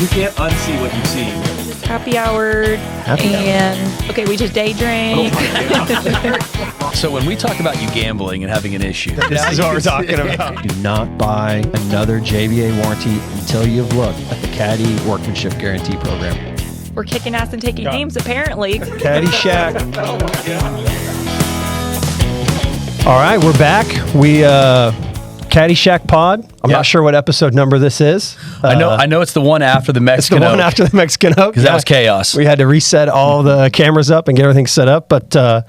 You can't unsee what you see. Just happy hour. Okay, we just day drank. So when we talk about you gambling and having an issue, This is what we're talking about. Do not buy another JVA warranty until you've looked at the Caddie Workmanship Guarantee Program. We're kicking ass and taking names, apparently. Caddie Shack. All right, we're back. Caddie Shack Pod. I'm not sure what episode number this is. I know it's the one after the Mexican It's the one Oak, after the Mexican Oak. because that was chaos. We had to reset all the cameras up and get everything set up. But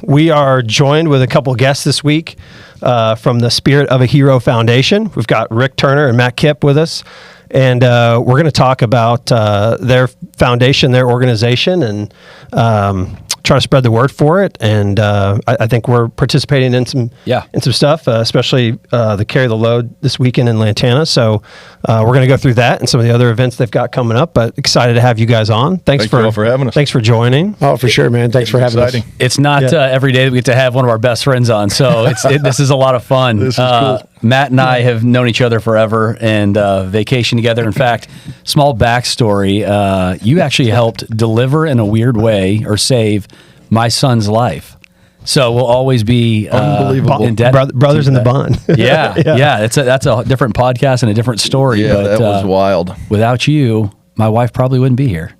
we are joined with a couple guests this week from the Spirit of a Hero Foundation. We've got Rick Turner and Matt Kipp with us. And we're going to talk about their foundation, their organization, and try to spread the word for it. And I think we're participating in some stuff, especially the Carry the Load this weekend in Lantana. So we're going to go through that and some of the other events they've got coming up. But excited to have you guys on. Thanks you all for having us. Thanks for joining. Oh, for sure, man. Thanks for having us. It's not every day that we get to have one of our best friends on, so this is a lot of fun. This is cool. Matt and I have known each other forever and vacation together. In fact, small backstory, you actually helped deliver in a weird way or save my son's life. So we'll always be unbelievable indebted brothers in the bond. Yeah. That's a different podcast and a different story. Yeah, but, that was wild. Without you, my wife probably wouldn't be here.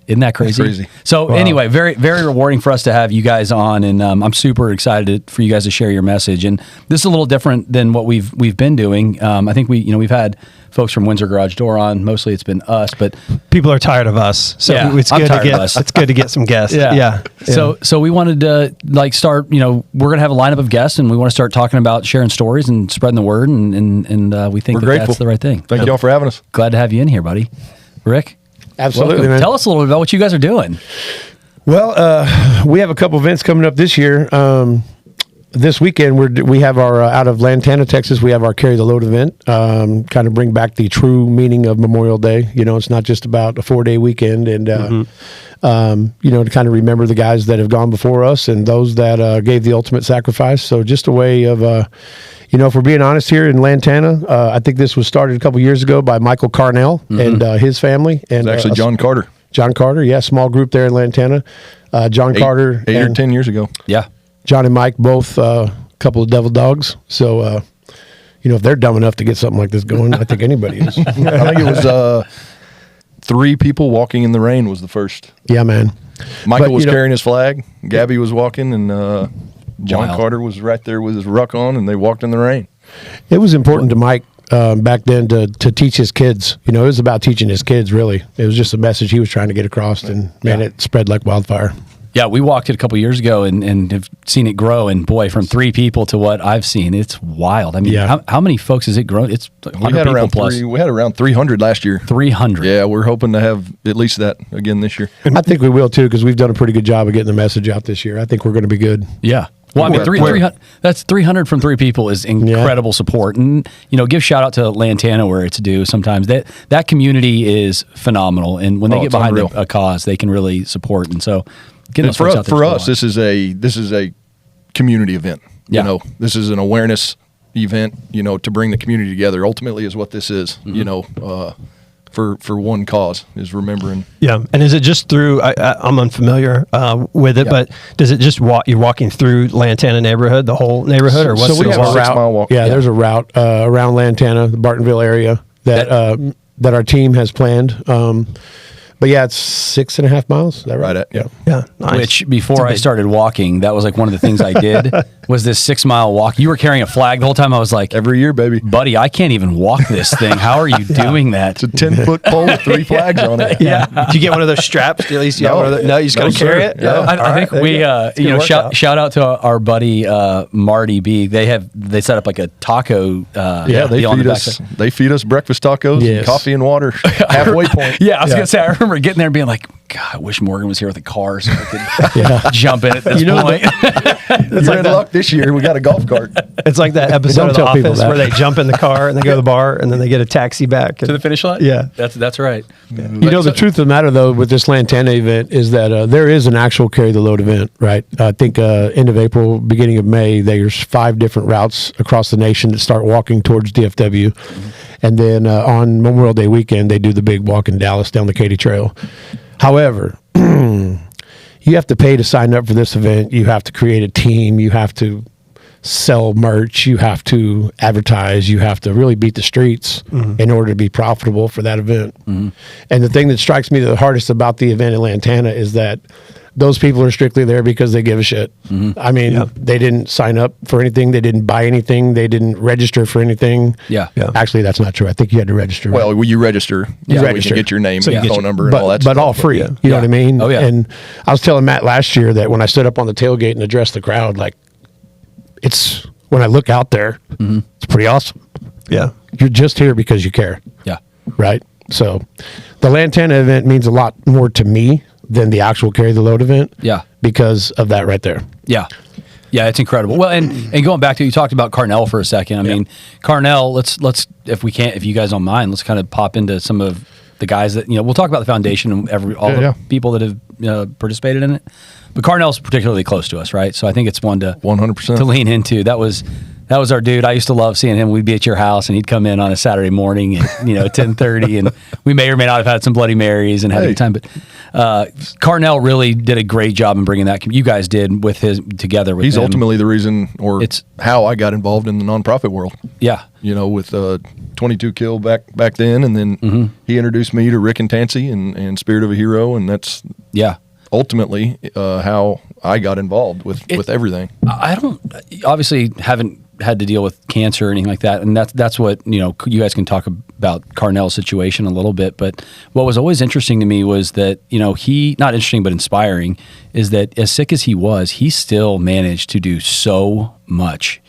Isn't that crazy? That's crazy. So anyway, very, very rewarding for us to have you guys on, and I'm super excited for you guys to share your message. And this is a little different than what we've been doing. I think we've had folks from Windsor Garage Door on. Mostly it's been us, but People are tired of us, so it's good to get some guests. Yeah. So we wanted to start. We're gonna have a lineup of guests, and we want to start talking about sharing stories and spreading the word. And we think that's the right thing. Thank you all for having us. Glad to have you in here, buddy. Rick. Absolutely, man. Tell us a little bit about what you guys are doing. Well, we have a couple events coming up this year. This weekend, we have our out of Lantana, Texas. We have our Carry the Load event. Kind of bring back the true meaning of Memorial Day. It's not just about a 4-day weekend, and to kind of remember the guys that have gone before us and those that gave the ultimate sacrifice. So just a way of. If we're being honest here in Lantana, I think this was started a couple years ago by Michael Carnell and his family. And It's actually John Carter. John Carter, small group there in Lantana. John Carter. 8 or 10 years ago. Yeah. John and Mike, both a couple of devil dogs. So, if they're dumb enough to get something like this going, I think anybody is. I think it was 3 people walking in the rain was the first. Yeah, man. Michael was carrying his flag. Gabby was walking, and John Wild. Carter was right there with his ruck on, and they walked in the rain. It was important to Mike back then to teach his kids. It was about teaching his kids, really. It was just a message he was trying to get across, and, man, it spread like wildfire. Yeah, we walked it a couple years ago and have seen it grow. And boy, from 3 people to what I've seen, it's wild. I mean, how many folks has it grown? It's 100 people plus. We had around 300 last year. 300. Yeah, we're hoping to have at least that again this year. I think we will too, because we've done a pretty good job of getting the message out this year. I think we're going to be good. Yeah. Well, I mean, 300. That's 300 from 3 people is incredible support, and give shout out to Lantana where it's due. Sometimes that community is phenomenal, and when they get behind a cause, they can really support. And so, for us, this is a community event. Yeah. This is an awareness event. To bring the community together. Ultimately, is what this is. For one cause is remembering. Yeah, and is it just through? I'm unfamiliar with it, but does it just you're walking through Lantana neighborhood, the whole neighborhood, or what's so we have a 6-mile walk? Yeah, there's a route around Lantana, the Bartonville area that our team has planned. But it's 6.5 miles. Is that right? Yeah. Nice. Which before I started walking, that was like one of the things I did was this 6-mile walk. You were carrying a flag the whole time. I was like, every year, baby, buddy, I can't even walk this thing. How are you doing that? It's a 10-foot pole with 3 flags on it. Yeah. Did you get one of those straps? At least you have one of those? No, you just got to carry it. Yeah. I think we shout out to our buddy Marty B. They set up like a taco. They feed us breakfast tacos, and coffee and water. Halfway point. Yeah, I was gonna say. I remember getting there and being like, God, I wish Morgan was here with a car so I could jump in at this point. It's like luck this year. We got a golf cart. It's like that episode of The Office where they jump in the car and they go to the bar and then they get a taxi back to the finish line. Yeah, that's right. Yeah. The truth of the matter though with this Lantana event is that there is an actual Carry the Load event, right? I think end of April, beginning of May, there's 5 different routes across the nation that start walking towards DFW. And then on Memorial Day weekend, they do the big walk in Dallas down the Caddie Trail. However, you have to pay to sign up for this event. You have to create a team. You have to sell merch. You have to advertise. You have to really beat the streets in order to be profitable for that event. And the thing that strikes me the hardest about the event in Lantana is that those people are strictly there because they give a shit. I mean, they didn't sign up for anything. They didn't buy anything. They didn't register for anything. Yeah. Actually, that's not true. I think you had to register. Well, you register. You We register. can get your name So and you phone number and but, all that but stuff. all free. You know what I mean? Oh, yeah. And I was telling Matt last year that when I stood up on the tailgate and addressed the crowd, like, it's when I look out there, it's pretty awesome. Yeah. You're just here because you care. Yeah. Right. So the Lantana event means a lot more to me than the actual Carry the Load event. Yeah. Because of that right there. Yeah. Yeah, it's incredible. Well, and going back to, you talked about Carnell for a second. I mean, Carnell, let's if you guys don't mind, let's kind of pop into some of the guys that, we'll talk about the foundation and all the people that have participated in it. But Carnell's particularly close to us, right? So I think it's one to 100% to lean into. That was our dude. I used to love seeing him. We'd be at your house, and he'd come in on a Saturday morning at 10:30, and we may or may not have had some Bloody Marys and had a good time. But Carnell really did a great job in bringing that. You guys did with together with He's him. ultimately the reason, or it's how I got involved in the nonprofit world. Yeah. With 22 Kill back then, and then he introduced me to Rick and Tansy and Spirit of a Hero, and that's ultimately how I got involved with everything. I obviously haven't had to deal with cancer or anything like that, and that's what you guys can talk about Carnell's situation a little bit. But what was always interesting to me was that he, not interesting but inspiring, is that as sick as he was, he still managed to do so much.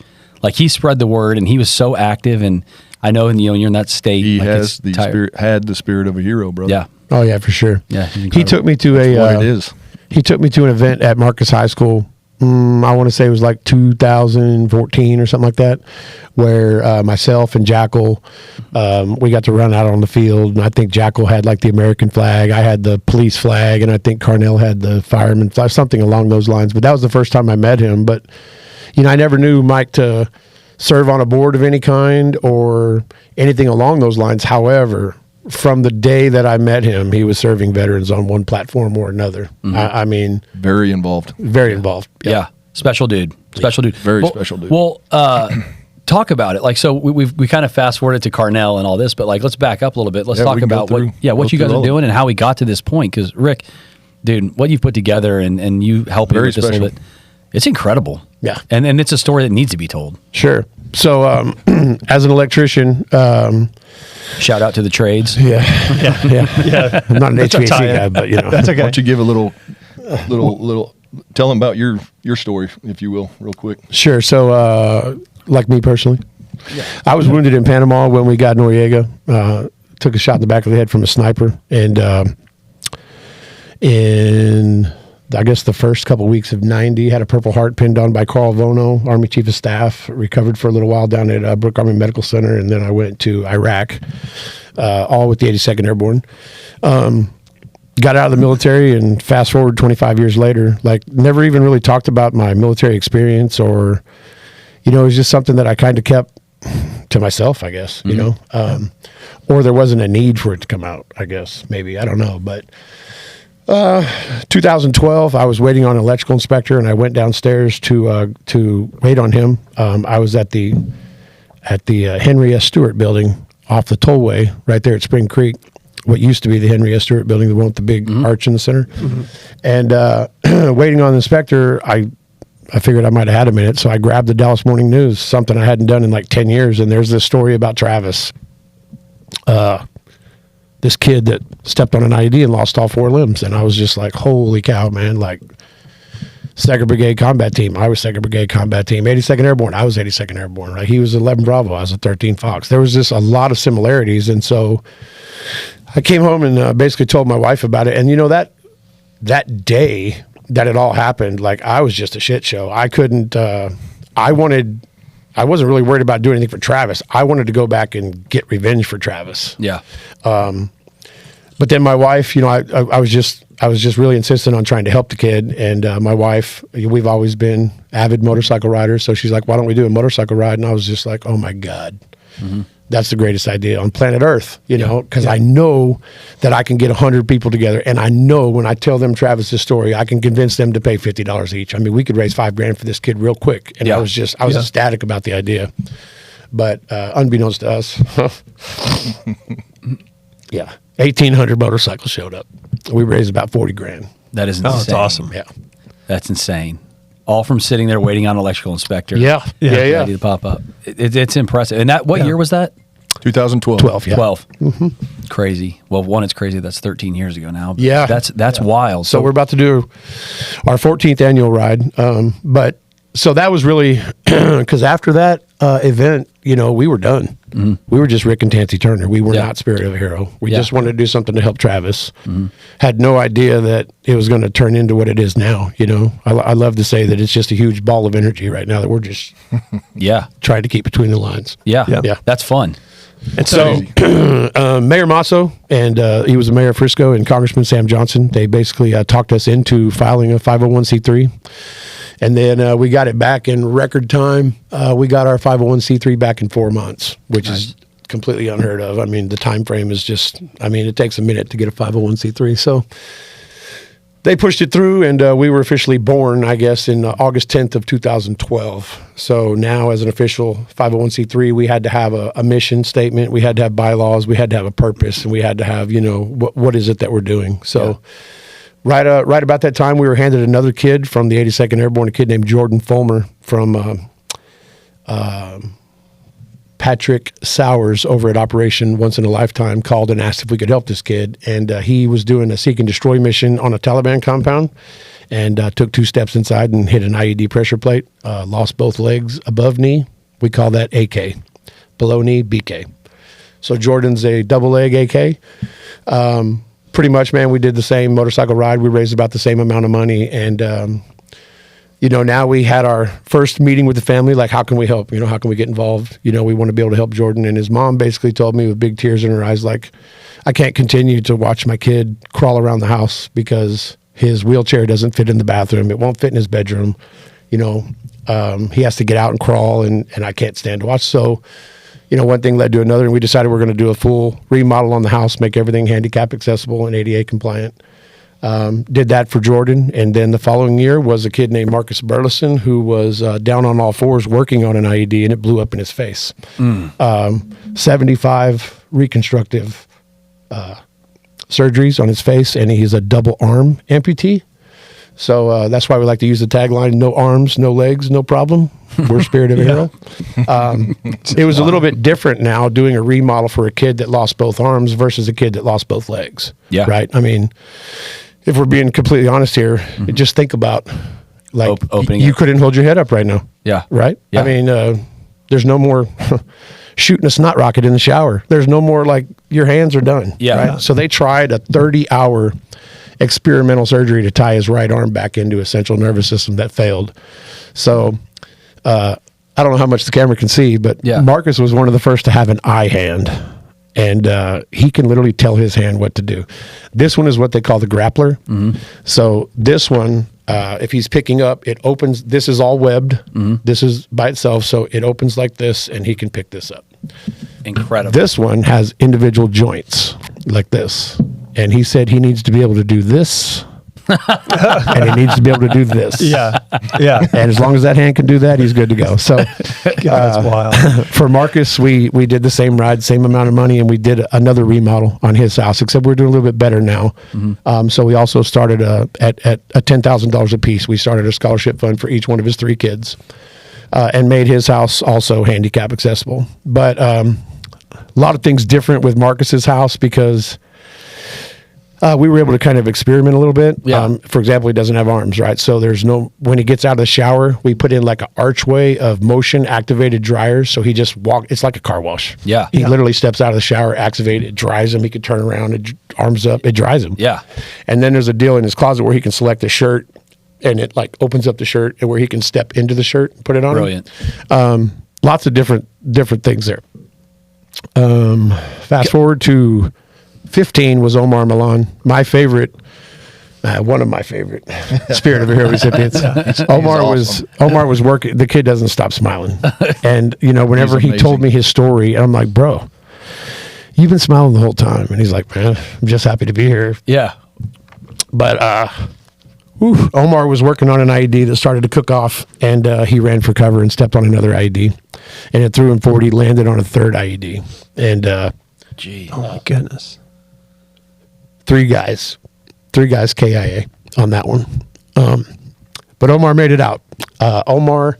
Like, he spread the word, and he was so active. And I know, you're in that state. He like, has had the spirit of a hero, brother. Yeah. Oh yeah, for sure. Yeah. He took me to What it is. He took me to an event at Marcus High School. I want to say it was like 2014 or something like that, where myself and Jackal, we got to run out on the field. And I think Jackal had like the American flag. I had the police flag, and I think Carnell had the fireman flag, something along those lines. But that was the first time I met him. But, I never knew Mike to serve on a board of any kind or anything along those lines. However, from the day that I met him, he was serving veterans on one platform or another. I mean, very involved. Very involved. Yeah. Special dude. Special dude. Very special dude. Well, talk about it. Like, so we kind of fast forwarded to Carnell and all this, but like, let's back up a little bit. Let's talk we can go about what through you guys are all doing and how we got to this point. Because Rick, dude, what you've put together and you helping Very with this a little special. bit, it's incredible. Yeah. And it's a story that needs to be told. Sure. So, as an electrician, Shout out to the trades. yeah. I'm not an HVAC tie-in. guy, but That's Why okay. don't you give a little, tell them about your story, if you will, real quick. Sure. So, like me personally, I was wounded in Panama when we got Noriega. Took a shot in the back of the head from a sniper, and in I guess the first couple weeks of '90, had a Purple Heart pinned on by Carl Vono, Army Chief of Staff. Recovered for a little while down at Brooke Army Medical Center, and then I went to Iraq, all with the 82nd Airborne. Got out of the military, and fast forward 25 years later, like, never even really talked about my military experience, or it was just something that I kind of kept to myself, I guess. Or there wasn't a need for it to come out, I guess, maybe, I don't know. But 2012, I was waiting on an electrical inspector, and I went downstairs to wait on him. I was at the Henry S. Stewart building off the tollway right there at Spring Creek, what used to be the Henry S. Stewart building, the one with the big arch in the center. And waiting on the inspector, I figured I might have had a minute, so I grabbed the Dallas Morning News, something I hadn't done in like 10 years, and there's this story about Travis. This kid that stepped on an IED and lost all 4 limbs. And I was just like, holy cow, man. Like, 2nd Brigade Combat Team. I was 2nd Brigade Combat Team. 82nd Airborne. I was 82nd Airborne, right? He was 11 Bravo. I was a 13 Fox. There was just a lot of similarities. And so I came home and basically told my wife about it. And that day that it all happened, like, I was just a shit show. I couldn't, I wasn't really worried about doing anything for Travis. I wanted to go back and get revenge for Travis. Yeah. But then my wife, I was just really insistent on trying to help the kid. And my wife, we've always been avid motorcycle riders. So she's like, why don't we do a motorcycle ride? And I was just like, oh my God, that's the greatest idea on planet Earth, you know, because I know that I can get 100 people together, and I know when I tell them Travis's story, I can convince them to pay $50 each. I mean, we could raise $5,000 for this kid real quick, and I was ecstatic about the idea. But unbeknownst to us, 1,800 motorcycles showed up. We raised about $40,000. That is insane. Oh, that's awesome. Yeah, that's insane. All from sitting there waiting on an electrical inspector. Yeah. Ready to pop up. It's impressive. And that, what year was that? 2012. 12, yeah. 12. Crazy. Well, one, it's crazy. That's 13 years ago now. Yeah. That's wild. So we're about to do our 14th annual ride. But so that was really, because after that event, you know, we were done. We were just Rick and Tansy Turner. We were not Spirit of a Hero. We just wanted to do something to help Travis. Had no idea that it was going to turn into what it is now. You know, I love to say that it's just a huge ball of energy right now that we're just trying to keep between the lines. Yeah. That's fun. And so Mayor Masso, and he was the mayor of Frisco, and Congressman Sam Johnson, they basically talked us into filing a 501c3. And then we got it back in record time. We got our 501c3 back in 4 months, which is completely unheard of. I mean, the time frame is just, I mean, it takes a minute to get a 501c3. So they pushed it through, and we were officially born, I guess, in August 10th of 2012. So now as an official 501c3, we had to have a mission statement. We had to have bylaws. We had to have a purpose, and we had to have, you know, what is it that we're doing? So right about that time, we were handed another kid from the 82nd Airborne, a kid named Jordan Fulmer from Patrick Sowers over at Operation Once in a Lifetime called and asked if we could help this kid. And he was doing a seek and destroy mission on a Taliban compound, and took 2 steps inside and hit an IED pressure plate, lost both legs above knee. We call that AK. Below knee, BK. So Jordan's a double leg AK. Pretty much, man, we did the same motorcycle ride. We raised about the same amount of money. And, you know, now we had our first meeting with the family, like, how can we help? You know, how can we get involved? You know, we want to be able to help Jordan. And his mom basically told me with big tears in her eyes, like, I can't continue to watch my kid crawl around the house because his wheelchair doesn't fit in the bathroom. It won't fit in his bedroom. You know, he has to get out and crawl, and I can't stand to watch. So, you know, one thing led to another, and we decided we're going to do a full remodel on the house, make everything handicap accessible and ADA compliant. Did that for Jordan, and then the following year was a kid named Marcus Burleson who was down on all fours working on an IED, and it blew up in his face. 75 reconstructive surgeries on his face, and he's a double arm amputee. So that's why we like to use the tagline, no arms, no legs, no problem. We're Spirit of a Hero. It was a little bit different now doing a remodel for a kid that lost both arms versus a kid that lost both legs. Yeah. Right? I mean, if we're being completely honest here, just think about, like, you couldn't hold your head up right now. Yeah. Right? Yeah. I mean, there's no more shooting a snot rocket in the shower. There's no more, like, your hands are done. Yeah. Right? So they tried a 30-hour experimental surgery to tie his right arm back into his central nervous system that failed. So I don't know how much the camera can see, but Marcus was one of the first to have an eye hand, and he can literally tell his hand what to do. This one is what they call the grappler. So this one, if he's picking up, it opens. This is all webbed. This is by itself, so it opens like this, and he can pick this up. Incredible. This one has individual joints like this. And he said he needs to be able to do this, and he needs to be able to do this. Yeah. And as long as that hand can do that, he's good to go. So that's wild. For Marcus, we did the same ride, same amount of money, and we did another remodel on his house, except we're doing a little bit better now. So we also started at $10,000 a piece. We started a scholarship fund for each one of his 3 kids, and made his house also handicap accessible. But a lot of things different with Marcus's house because we were able to kind of experiment a little bit. For example, he doesn't have arms, right? So there's when he gets out of the shower, we put in like an archway of motion activated dryers. So he just it's like a car wash. Yeah. He literally steps out of the shower, activated, it dries him. He could turn around, arms up, it dries him. Yeah. And then there's a deal in his closet where he can select a shirt, and it like opens up the shirt, and where he can step into the shirt and put it on. Brilliant. Lots of different things there. Fast forward to 15 was Omar Milan, my favorite One of my favorite Spirit of a Hero recipients. Omar was working. The kid doesn't stop smiling, and whenever he told me his story, I'm like, bro, you've been smiling the whole time, and he's like, man, I'm just happy to be here. Yeah, but Omar was working on an IED that started to cook off, and he ran for cover and stepped on another IED, and it threw him 40. Landed on a third IED, and oh my goodness, three guys KIA on that one. But Omar made it out. Omar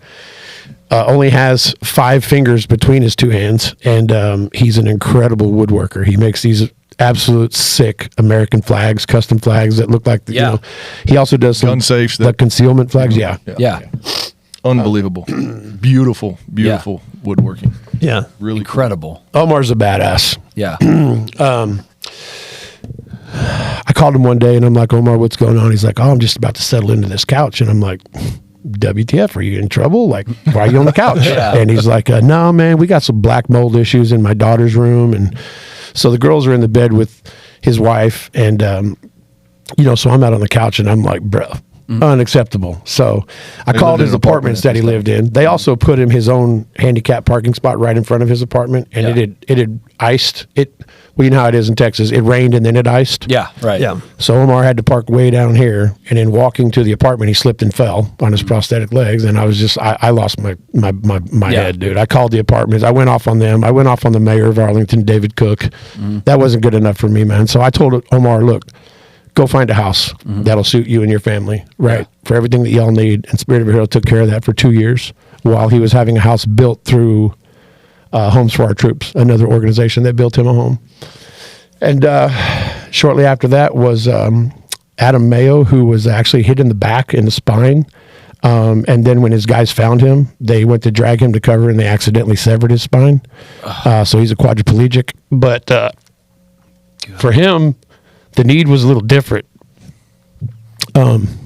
only has 5 fingers between his 2 hands, and he's an incredible woodworker. He makes these absolute sick American flags, custom flags that look like he also does some gun safes, the concealment flags. Yeah. Unbelievable. Beautiful woodworking. Yeah. Really incredible. Omar's a badass. Yeah. I called him one day and I'm like, Omar, what's going on? He's like, oh, I'm just about to settle into this couch. And I'm like, WTF, are you in trouble? Like, why are you on the couch? And he's like, no, man, we got some black mold issues in my daughter's room. And so the girls are in the bed with his wife. And, so I'm out on the couch and I'm like, bro, unacceptable. So I called his apartments that he lived in. They also put him his own handicap parking spot right in front of his apartment. And it had iced it. Well, you know how it is in Texas. It rained and then it iced. Yeah, right. Yeah. So Omar had to park way down here, and in walking to the apartment, he slipped and fell on his prosthetic legs, and I was just, I lost my head, dude. I called the apartments. I went off on them. I went off on the mayor of Arlington, David Cook. That wasn't good enough for me, man. So I told Omar, look, go find a house that'll suit you and your family, right? For everything that y'all need. And Spirit of a Hero took care of that for 2 years while he was having a house built through Homes for Our Troops, another organization that built him a home. And shortly after that was Adam Mayo, who was actually hit in the back, in the spine. And then when his guys found him, they went to drag him to cover, and they accidentally severed his spine. So he's a quadriplegic. But for him, the need was a little different. When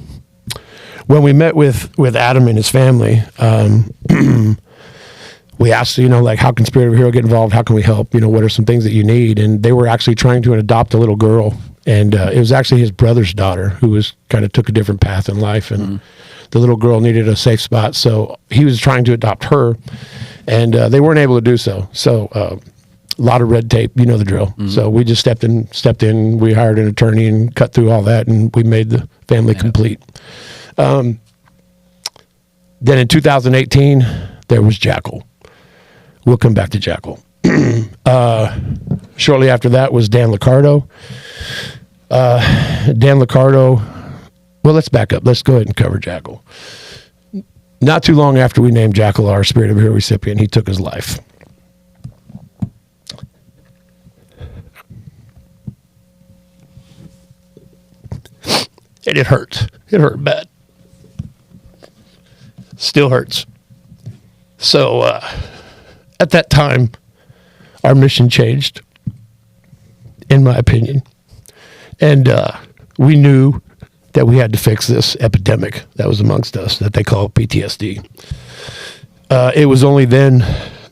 we met with Adam and his family, we asked, how can Spirit of a Hero get involved? How can we help? What are some things that you need? And they were actually trying to adopt a little girl. And it was actually his brother's daughter who was kind of took a different path in life. And the little girl needed a safe spot. So he was trying to adopt her. And they weren't able to do so. So a lot of red tape, the drill. So we just stepped in. We hired an attorney and cut through all that. And we made the family complete. Then in 2018, there was Jackal. We'll come back to Jackal. Shortly after that was Dan Liccardo. Well, let's back up. Let's go ahead and cover Jackal. Not too long after we named Jackal our Spirit of a Hero recipient, he took his life. And it hurt. It hurt bad. Still hurts. So, at that time, our mission changed, in my opinion. And we knew that we had to fix this epidemic that was amongst us that they call PTSD. It was only then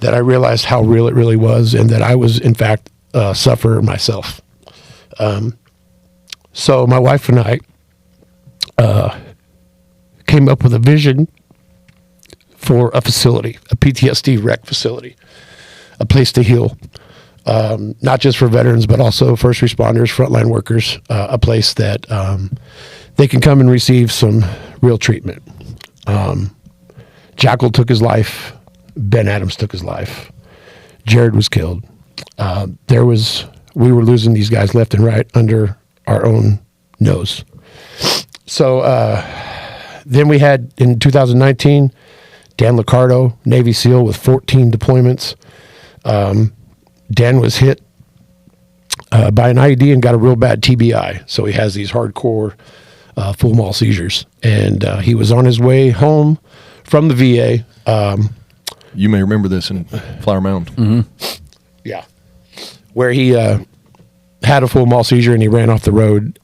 that I realized how real it really was, and that I was, in fact, a sufferer myself. So my wife and I came up with a vision for a facility, a PTSD rec facility, a place to heal, not just for veterans, but also first responders, frontline workers, a place that they can come and receive some real treatment. Jackal took his life. Ben Adams took his life. Jared was killed. We were losing these guys left and right under our own nose. So then we had, in 2019, Dan Liccardo, Navy SEAL with 14 deployments. Dan was hit by an IED and got a real bad TBI. So he has these hardcore full mall seizures. And he was on his way home from the VA. You may remember this in Flower Mound. Mm-hmm. Yeah. Where he had a full mall seizure and he ran off the road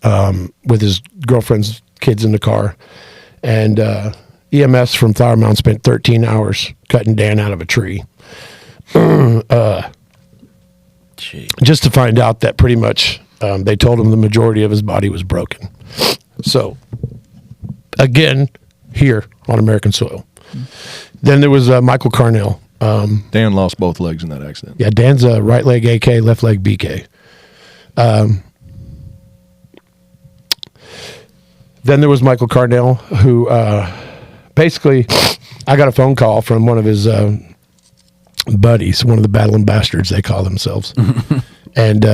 with his girlfriend's kids in the car. And EMS from Flower Mound spent 13 hours cutting Dan out of a tree. Just to find out that pretty much they told him the majority of his body was broken. So, again, here on American soil. Then there was Michael Carnell. Dan lost both legs in that accident. Yeah, Dan's a right leg AK, left leg BK. Then there was Michael Carnell, who basically, I got a phone call from one of his buddies, one of the battling bastards, they call themselves. And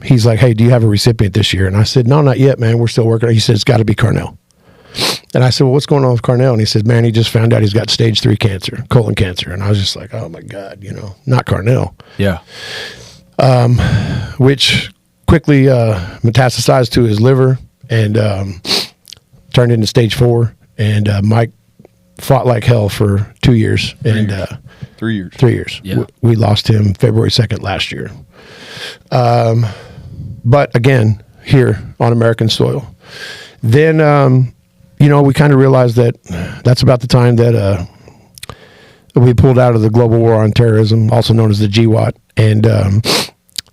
he's like, hey, do you have a recipient this year? And I said, no, not yet, man. We're still working. He said, it's got to be Carnell. And I said, well, what's going on with Carnell? And he said, man, he just found out he's got stage 3 cancer, colon cancer. And I was just like, oh, my God, not Carnell. Yeah. Which quickly metastasized to his liver and turned into stage 4. And Mike fought like hell for 2 years. 3 years. 3 years. Yeah. We lost him February 2nd last year. But again, here on American soil. Then, we kind of realized that that's about the time that we pulled out of the global war on terrorism, also known as the GWAT. And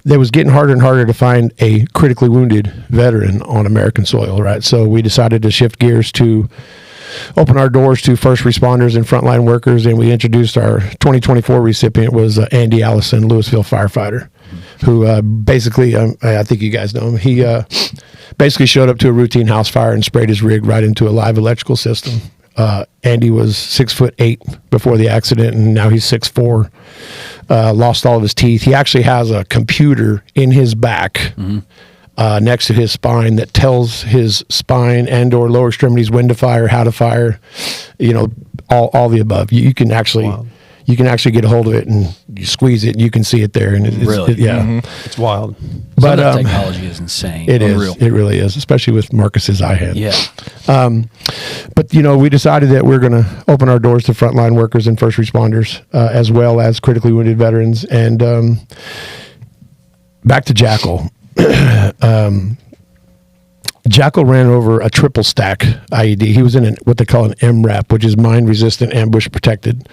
it was getting harder and harder to find a critically wounded veteran on American soil, right? So we decided to shift gears to open our doors to first responders and frontline workers, and we introduced our 2024 recipient was Andy Allison, Louisville firefighter, who basically, I think you guys know him, he basically showed up to a routine house fire and sprayed his rig right into a live electrical system. Andy was 6'8" before the accident, and now he's 6'4". Lost all of his teeth. He actually has a computer in his back next to his spine that tells his spine and or lower extremities when to fire, how to fire, all the above. You can actually get a hold of it and you squeeze it and you can see it there. And Really? It's wild. But technology is insane. It is. It really is, especially with Marcus's eye hand. Yeah. But we decided that we're going to open our doors to frontline workers and first responders, as well as critically wounded veterans. And back to Jackal. Jackal ran over a triple stack IED. He was in what they call an MRAP, which is mine resistant ambush protected.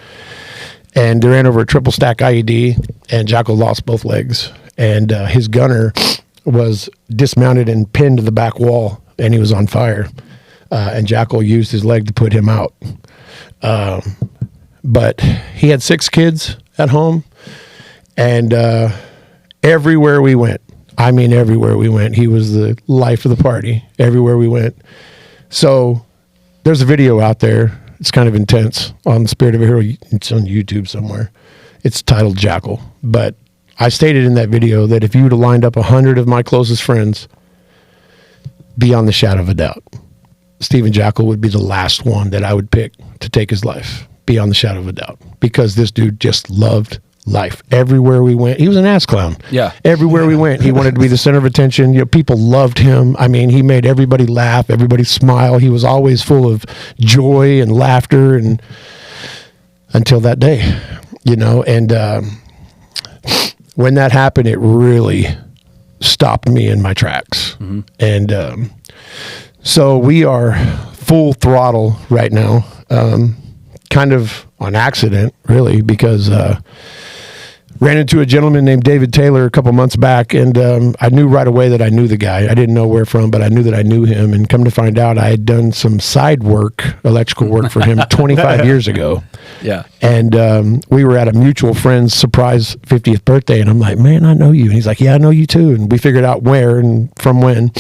And they ran over a triple stack IED, and Jackal lost both legs. And his gunner was dismounted and pinned to the back wall, and he was on fire. And Jackal used his leg to put him out. But he had 6 kids at home, and everywhere we went, everywhere we went, he was the life of the party, everywhere we went. So there's a video out there. It's kind of intense on the Spirit of a Hero. It's on YouTube somewhere. It's titled Jackal. But I stated in that video that if you would have lined up 100 of my closest friends, beyond the shadow of a doubt, Stephen Jackal would be the last one that I would pick to take his life, beyond the shadow of a doubt, because this dude just loved life. Everywhere we went, he was an ass clown. Yeah. Everywhere we went, he wanted to be the center of attention. People loved him. He made everybody laugh, everybody smile. He was always full of joy and laughter, and until that day, and when that happened, it really stopped me in my tracks. And so we are full throttle right now, kind of on accident, really, because ran into a gentleman named David Taylor a couple months back, and I knew right away that I knew the guy. I didn't know where from, but I knew that I knew him, and come to find out, I had done some side work, electrical work for him 25 years ago. Yeah. And we were at a mutual friend's surprise 50th birthday, and I'm like, man, I know you. And he's like, yeah, I know you too. And we figured out where and from when.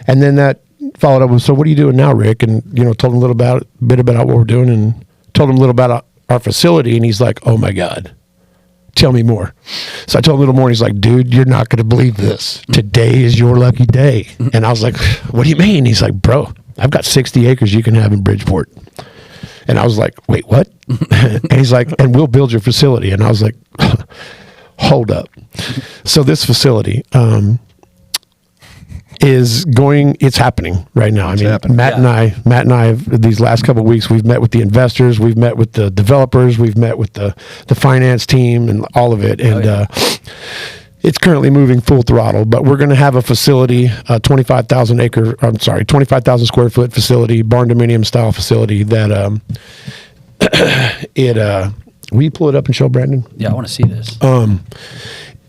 And then that followed up with, so what are you doing now, Rick? And, told him a little bit about what we're doing, and told him a little about our facility. And he's like, oh my God, tell me more. So I told him a little more, and he's like, dude, you're not going to believe this. Today is your lucky day. And I was like, what do you mean? He's like, bro, I've got 60 acres you can have in Bridgeport. And I was like, wait, what? And he's like, and we'll build your facility. And I was like, hold up. So this facility it's happening right now. Matt and I, these last couple of weeks, we've met with the investors, we've met with the developers, we've met with the finance team and all of it. And it's currently moving full throttle, but we're going to have a facility, 25,000 square foot facility, barn dominium style facility that will you pull it up and show Brandon? Yeah, I want to see this.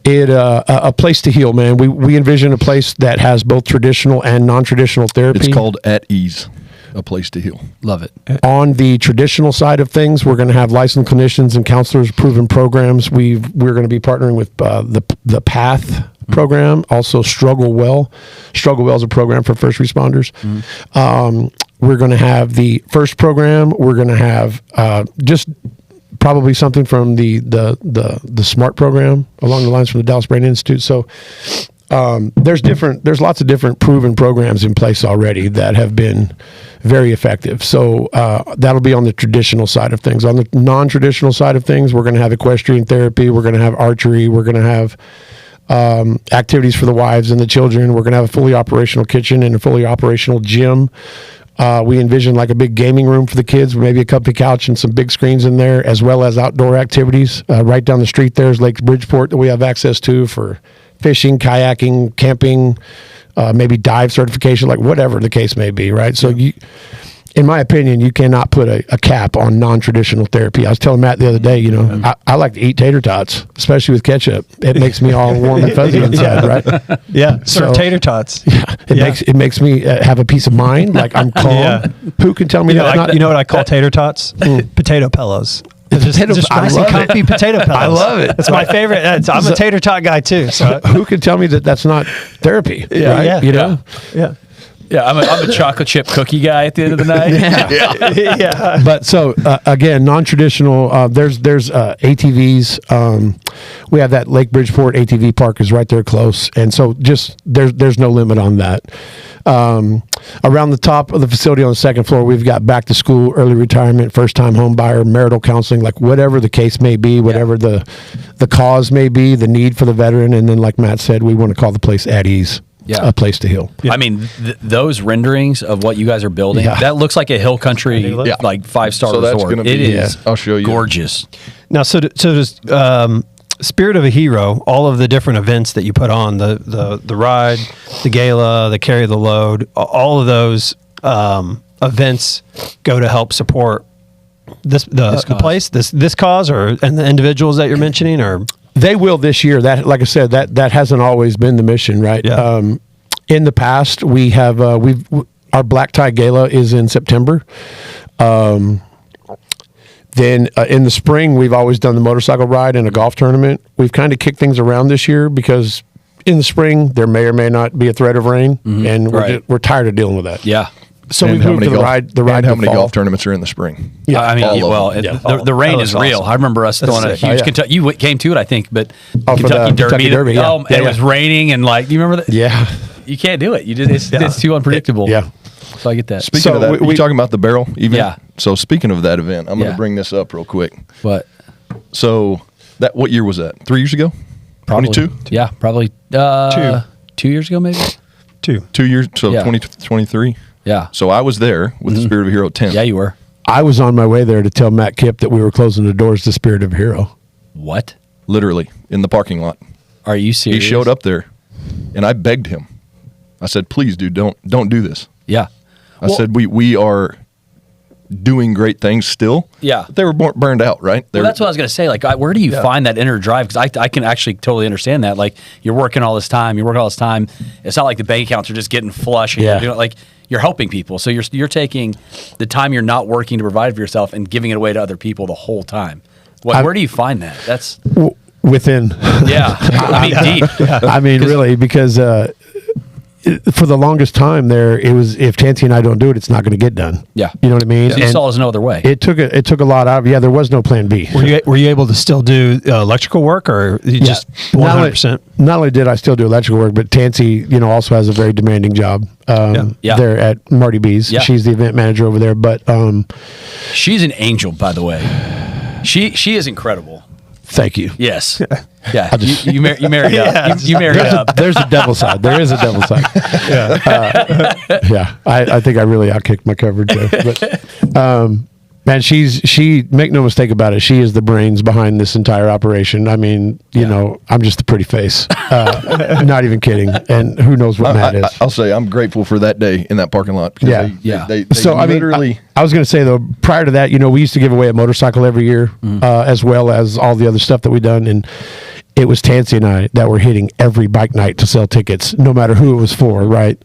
A place to heal, man. We envision a place that has both traditional and non-traditional therapy. It's called At Ease, a place to heal. Love it. On the traditional side of things, we're going to have licensed clinicians and counselors, proven programs. We're going to be partnering with the PATH program, also Struggle Well. Struggle Well is a program for first responders. We're going to have the FIRST program. We're going to have just probably something from the SMART program along the lines from the Dallas Brain Institute. So there's lots of different proven programs in place already that have been very effective. So that'll be on the traditional side of things. On the non-traditional side of things, we're going to have equestrian therapy. We're going to have archery. We're going to have activities for the wives and the children. We're going to have a fully operational kitchen and a fully operational gym. We envision like a big gaming room for the kids, maybe a comfy couch and some big screens in there, as well as outdoor activities. Right down the street there's Lake Bridgeport that we have access to for fishing, kayaking, camping, maybe dive certification, like whatever the case may be, right? So in my opinion, you cannot put a cap on non-traditional therapy. I was telling Matt the other day, I like to eat tater tots, especially with ketchup. It makes me all warm and fuzzy inside, right? Yeah, so tater tots. Yeah, it makes me have a peace of mind, like I'm calm. Yeah. Who can tell me that? You know what I call tater tots? Potato pillows. Just nice and comfy potato pillows. I love it. That's my favorite. I'm a tater tot guy too. So who can tell me that that's not therapy? Yeah, right? yeah, Yeah. Yeah, I'm a chocolate chip cookie guy at the end of the night. Yeah. But so again, non-traditional. There's ATVs. We have that Lake Bridgeport ATV park is right there close, and so just there's no limit on that. Around the top of the facility on the second floor, we've got back to school, early retirement, first time home buyer, marital counseling, like whatever the case may be, whatever the cause may be, the need for the veteran, and then like Matt said, we want to call the place At Ease. Yeah. A place to heal. Yeah. I mean, those renderings of what you guys are building, that looks like a hill country, like 5-star So that's resort. gonna be- It is I'll show you. gorgeous. Now, so does Spirit of a Hero, all of the different events that you put on, the ride, the gala, the carry the load, all of those events go to help support the place, this cause, and the individuals that you're mentioning, or They will this year. That, like I said, that hasn't always been the mission, right? Yeah. In the past, we have our Black Tie Gala is in September. Then in the spring, we've always done the motorcycle ride and a golf tournament. We've kind of kicked things around this year because in the spring there may or may not be a threat of rain, and we're tired of dealing with that. Yeah. So And we've how moved many to the golf- ride. and how many fall. golf tournaments are in the spring? Yeah, I mean, all of them. the rain is real. awesome. I remember us throwing a huge Kentucky. You came to it, I think, but Oh, for the Kentucky Derby, yeah. Oh, and it was raining, and like, do you remember that? Yeah. You can't do it. You just it's too unpredictable. Yeah. So I get that. Speaking So of that, we you talking about the barrel event? Yeah. So speaking of that event, I'm going Yeah. to bring this up real quick. But So what year was that? 3 years ago? probably 22? Yeah, probably 2 years ago, maybe. 2. 2 years. So Yeah. 2023. Yeah. So I was there with the Spirit of a Hero tent. Yeah, you were. I was on my way there to tell Matt Kipp that we were closing the doors to Spirit of a Hero. What? Literally in the parking lot. Are you serious? He showed up there, and I begged him. I said, "Please, dude, don't do this." Yeah. I said, "We are doing great things still." Yeah. But they were burned out, right? Well, that's what I was going to say. Like, where do you find that inner drive? Because I can actually totally understand that. Like, you're working all this time. It's not like the bank accounts are just getting flush. And you're doing, like, you're helping people. So you're taking the time you're not working to provide for yourself and giving it away to other people the whole time. Where do you find that? That's Within. yeah. I mean, deep. I mean, really, because for the longest time there, it was if Tansy and I don't do it, it's not going to get done. Yeah. You know what I mean? So you And saw there's no other way. it took a lot out of. Yeah, there was no plan B. Were you able to still do electrical work, or you just 100%? Not only did I still do electrical work, but Tansy, also has a very demanding job Yeah. there at Marty B's. Yeah. She's the event manager over there. But She's an angel, by the way. She is incredible. thank you. Yes. Yeah. You married up. You married up. There's a devil side. There is a devil side. Yeah. I think I really outkicked my coverage there. But man, she make no mistake about it. She is the brains behind this entire operation. I mean, I'm just a pretty face. Not even kidding. And who knows what Matt is. I'll say I'm grateful for that day in that parking lot. Because they So I mean, literally. I was going to say though, prior to that, we used to give away a motorcycle every year, as well as all the other stuff that we done. And it was Tansy and I that were hitting every bike night to sell tickets, no matter who it was for, right?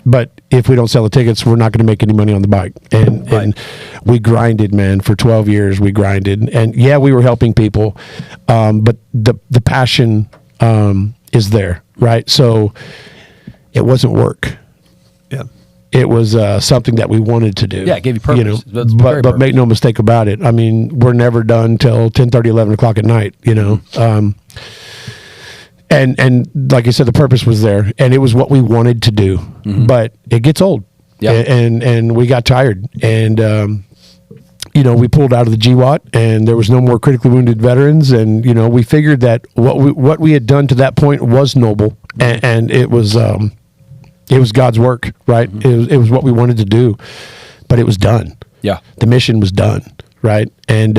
But if we don't sell the tickets, we're not going to make any money on the bike. And we grinded, man, for 12 years. We grinded. And yeah, we were helping people. But the passion is there, right? So it wasn't work. Yeah. It was something that we wanted to do. Yeah, it gave you purpose. But make no mistake about it. I mean, we're never done till 10:30, 11 o'clock at night, And like I said, the purpose was there, and it was what we wanted to do. Mm-hmm. But it gets old, and we got tired, and we pulled out of the GWAT, and there was no more critically wounded veterans, and we figured that what we had done to that point was noble, and it was God's work, right? Mm-hmm. It was what we wanted to do, but it was done. Yeah, the mission was done. Right. And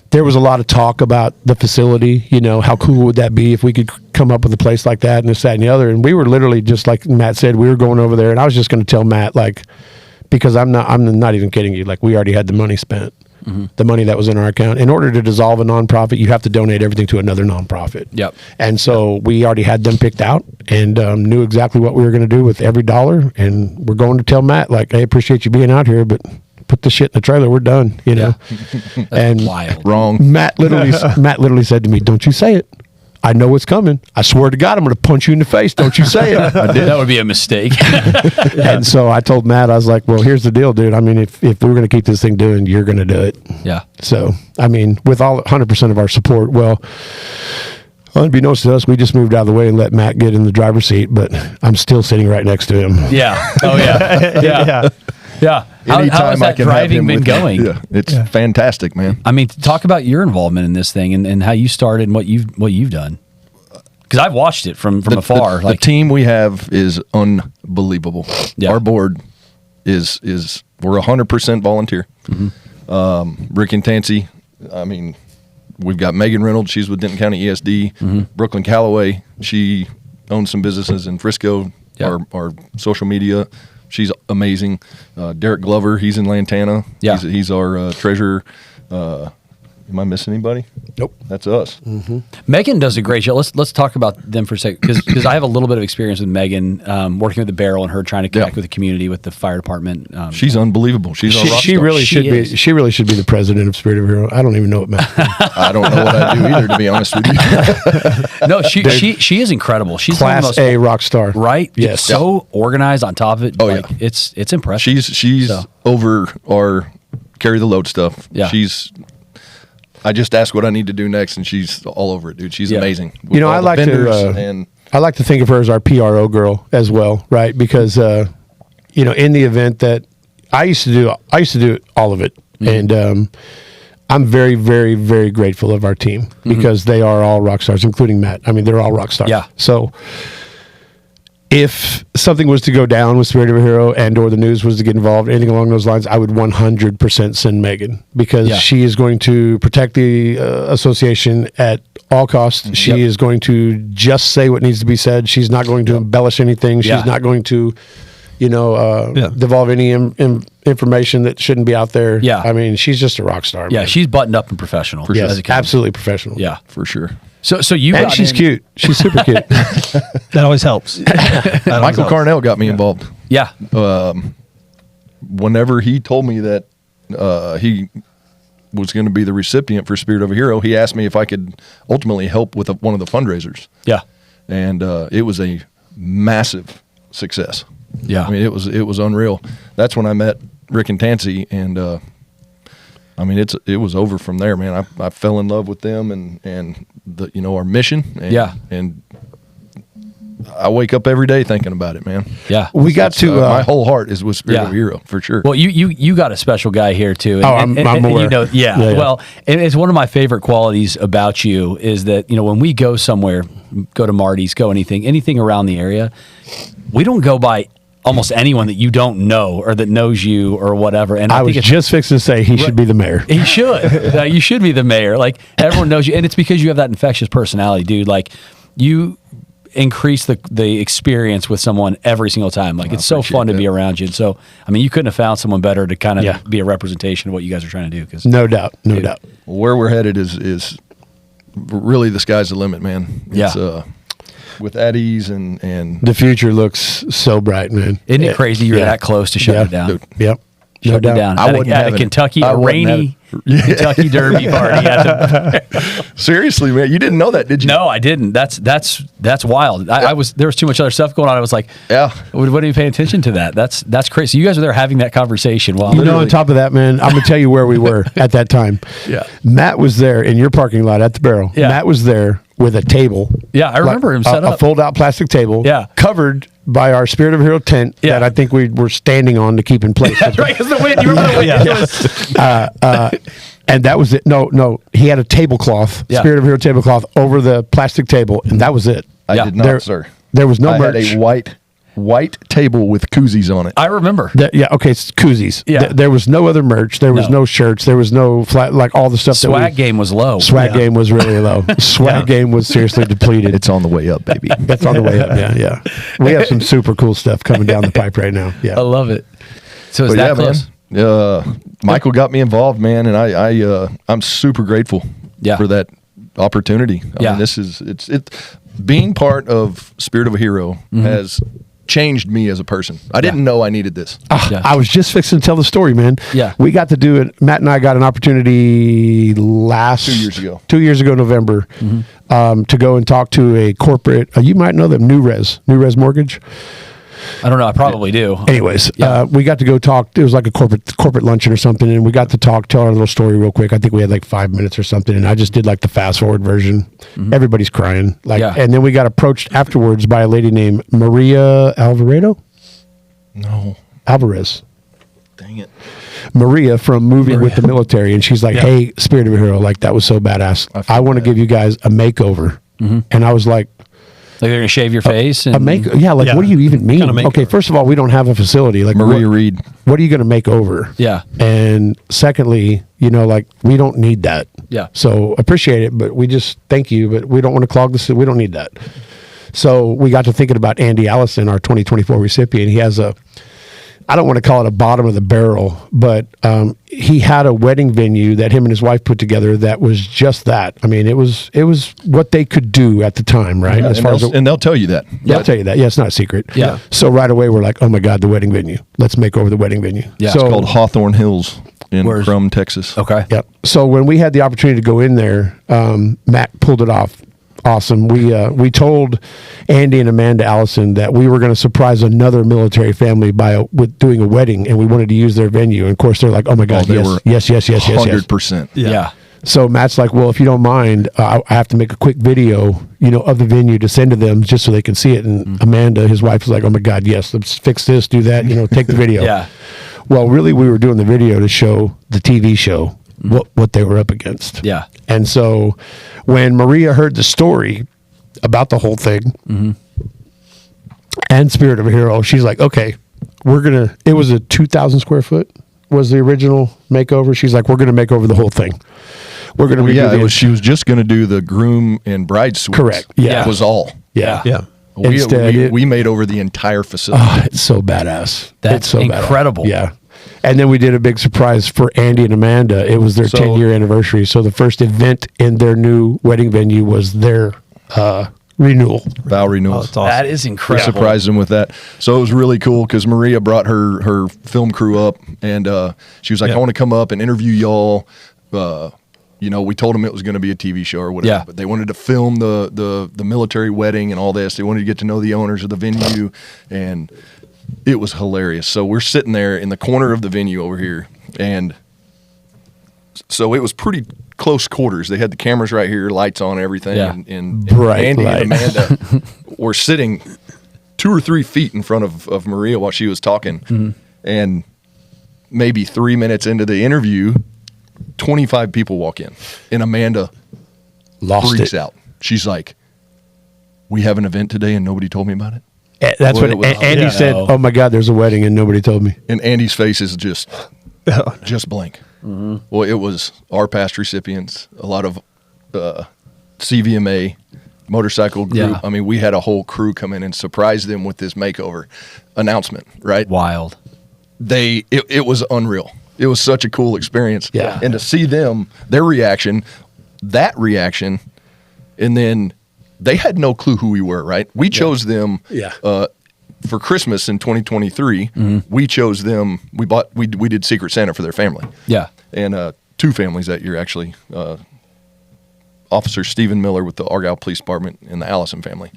there was a lot of talk about the facility, how cool would that be if we could come up with a place like that and this, that, and the other. And we were literally just like Matt said, we were going over there, and I was just going to tell Matt, because I'm not even kidding you. We already had the money spent, the money that was in our account. In order to dissolve a nonprofit, you have to donate everything to another nonprofit. Yep. And so we already had them picked out and knew exactly what we were going to do with every dollar. And we're going to tell Matt, I appreciate you being out here, but put the shit in the trailer. We're done, Yeah. And wild. Wrong. Matt literally said to me, "Don't you say it. I know what's coming. I swear to God, I'm going to punch you in the face. Don't you say it." I did. That would be a mistake. And so I told Matt, I was like, "Well, here's the deal, dude. I mean, if we're going to keep this thing doing, you're going to do it." Yeah. So, I mean, with all 100% of our support, unbeknownst to us, we just moved out of the way and let Matt get in the driver's seat, but I'm still sitting right next to him. Yeah. Oh, yeah. Yeah. Yeah. How has that driving been going? Yeah, it's fantastic, man. I mean, talk about your involvement in this thing and how you started and what you've done. Because I've watched it from afar. The team we have is unbelievable. Yeah. Our board is we're 100% volunteer. Mm-hmm. Rick and Tansy, I mean, we've got Megan Reynolds. She's with Denton County ESD. Mm-hmm. Brooklyn Calloway, she owns some businesses in Frisco. Yeah. Our social media. She's amazing. Derek Glover, he's in Lantana. Yeah. He's our treasurer. Am I missing anybody? Nope. That's us. Mm-hmm. Megan does a great job. Let's talk about them for a second, because I have a little bit of experience with Megan, working with the Barrel and her trying to connect with the community, with the fire department. She's unbelievable. She's she really should be. She really should be the president of Spirit of a Hero. I don't even know what Megan. I don't know what I do either, to be honest with you. No, she is incredible. She's Class A rock star, right? Yes. So organized on top of it. Oh yeah, it's impressive. She's over our carry the load stuff. Yeah. I just ask what I need to do next, and she's all over it, dude. She's amazing. I like to think of her as our PRO girl as well, right? Because in the event that I used to do all of it, and I'm very, very, very grateful of our team because they are all rock stars, including Matt. I mean, they're all rock stars. Yeah. So if something was to go down with Spirit of a Hero and or the news was to get involved, anything along those lines, I would 100% send Megan, because she is going to protect the association at all costs. She is going to just say what needs to be said. She's not going to embellish anything. She's not going to, devolve any information that shouldn't be out there. Yeah. I mean, she's just a rock star. Yeah, man. She's buttoned up and professional. For sure. Absolutely professional. Yeah, for sure. So you and she's cute. She's super cute. That always helps. Michael Carnell got me involved. Yeah. Whenever he told me that he was going to be the recipient for Spirit of a Hero, he asked me if I could ultimately help with one of the fundraisers. Yeah. And it was a massive success. Yeah. I mean, it was unreal. That's when I met Rick and Tansy, and I mean, it was over from there, man. I fell in love with them and our mission. And, and I wake up every day thinking about it, man. Yeah. We got to my whole heart is with Spirit of a Hero, for sure. Well, you got a special guy here too. And, I'm aware. Well, and it's one of my favorite qualities about you is that, when we go somewhere, go to Marty's, go anything around the area, we don't go by almost anyone that you don't know or that knows you or whatever. And I was just fixing to say he should be the mayor. He should. You should be the mayor. Like, everyone knows you. And it's because you have that infectious personality, dude. Like, you increase the experience with someone every single time. Like, it's so fun to be around you. And so, I mean, you couldn't have found someone better to kind of be a representation of what you guys are trying to do. No doubt. No doubt. Where we're headed is really the sky's the limit, man. It's, with Addie's and the future looks so bright, man. Isn't it crazy you're that close to shutting it down? Dude. Yep. Shut it down. At a Kentucky, a rainy Kentucky Derby party. Seriously, man, you didn't know that, did you? No, I didn't. That's wild. There was too much other stuff going on. I was like, wouldn't even pay attention to that. That's crazy. So you guys were there having that conversation. Wow. On top of that, man, I'm gonna tell you where we were at that time. Yeah. Matt was there in your parking lot at the Barrel. Yeah. Matt was there with a table. Yeah, I remember him set up. A fold-out plastic table. Yeah. Covered by our Spirit of a Hero tent that I think we were standing on to keep in place. That's right, because the wind. You remember the wind? And that was it. No, he had a tablecloth, Spirit of a Hero tablecloth over the plastic table, and that was it. I did not, sir. There was no I merch. had a white table with koozies on it. I remember. It's koozies. Yeah. There was no other merch. There was no shirts. There was no like all the stuff. Swag game was low. Swag game was really low. Swag game was seriously depleted. It's on the way up, baby. It's on the way up. Yeah. We have some super cool stuff coming down the pipe right now. Yeah. I love it. So is that close? Man. Michael got me involved, man, and I'm super grateful for that opportunity. I mean, this is it's being part of Spirit of a Hero has changed me as a person. I didn't know I needed this. I was just fixing to tell the story, man. Yeah. We got to do it. Matt and I got an opportunity 2 years ago, November, to go and talk to a corporate, you might know them, New Res Mortgage. I don't know. I probably do. Anyways, we got to go talk. It was like a corporate luncheon or something, and we got to tell our little story real quick. I think we had like 5 minutes or something, and I just did like the fast forward version. Everybody's crying, and then we got approached afterwards by a lady named Maria Alvarez. Dang it. Maria from Moving with the Military, and she's like, "Hey, Spirit of a Hero, like that was so badass. I want to give you guys a makeover." And I was like, Like they're gonna shave your face and what do you even mean? Okay, first of all, we don't have a facility. Like Maria Reed. What are you gonna make over? Yeah. And secondly, like we don't need that. Yeah. So appreciate it, but we just thank you, but we don't want to clog the we don't need that. So we got to thinking about Andy Allison, our 2024 recipient. He has I don't want to call it a bottom of the barrel, but he had a wedding venue that him and his wife put together that was just that. I mean, it was what they could do at the time, right? Yeah, and they'll tell you that. They'll tell you that. Yeah, it's not a secret. Yeah. So right away we're like, oh my God, the wedding venue. Let's make over the wedding venue. Yeah. So, It's called Hawthorne Hills in Crum, Texas. Okay. Yep. So when we had the opportunity to go in there, Matt pulled it off. Awesome. We told Andy and Amanda Allison that we were going to surprise another military family with doing a wedding, and we wanted to use their venue. And of course, they're like, "Oh my God, yes, 100%. Yeah. So Matt's like, "Well, if you don't mind, I have to make a quick video, of the venue to send to them just so they can see it." And Amanda, his wife, was like, "Oh my God, yes, let's fix this, do that, take the video." Yeah. Well, really, we were doing the video to show the TV show what they were up against. Yeah. And so when Maria heard the story about the whole thing and Spirit of a Hero, she's like, okay, it was a 2,000 square foot was the original makeover. She's like, we're going to make over the whole thing. We're going to she was just going to do the groom and bride suites. Correct. Yeah. That was all. Yeah. Yeah. We made over the entire facility. Oh, it's so badass. That's so incredible. Badass. Yeah. And then we did a big surprise for Andy and Amanda. It was their 10-year anniversary. So the first event in their new wedding venue was their renewal. Vow renewal. That's awesome. That is incredible. We surprised them with that. So it was really cool because Maria brought her film crew up, and she was like, I want to come up and interview y'all. We told them it was going to be a TV show or whatever, but they wanted to film the military wedding and all this. They wanted to get to know the owners of the venue, and it was hilarious. So we're sitting there in the corner of the venue over here, and so it was pretty close quarters. They had the cameras right here, lights on, everything, and Andy and Amanda were sitting 2 or 3 feet in front of Maria while she was talking, and maybe 3 minutes into the interview, 25 people walk in, and Amanda freaks out. She's like, "We have an event today, and nobody told me about it." That's what Andy said. Oh my God, there's a wedding and nobody told me. And Andy's face is just blank. Well, it was our past recipients, a lot of CVMA motorcycle group. Yeah. I mean, we had a whole crew come in and surprise them with this makeover announcement. Right? Wild. It was unreal. It was such a cool experience. Yeah. And to see their reaction, that reaction And then they had no clue who we were, right? We chose them for Christmas in 2023. We chose them. We did Secret Santa for their family. Yeah. And 2 families that year, actually. Officer Stephen Miller with the Argyle Police Department and the Allison family.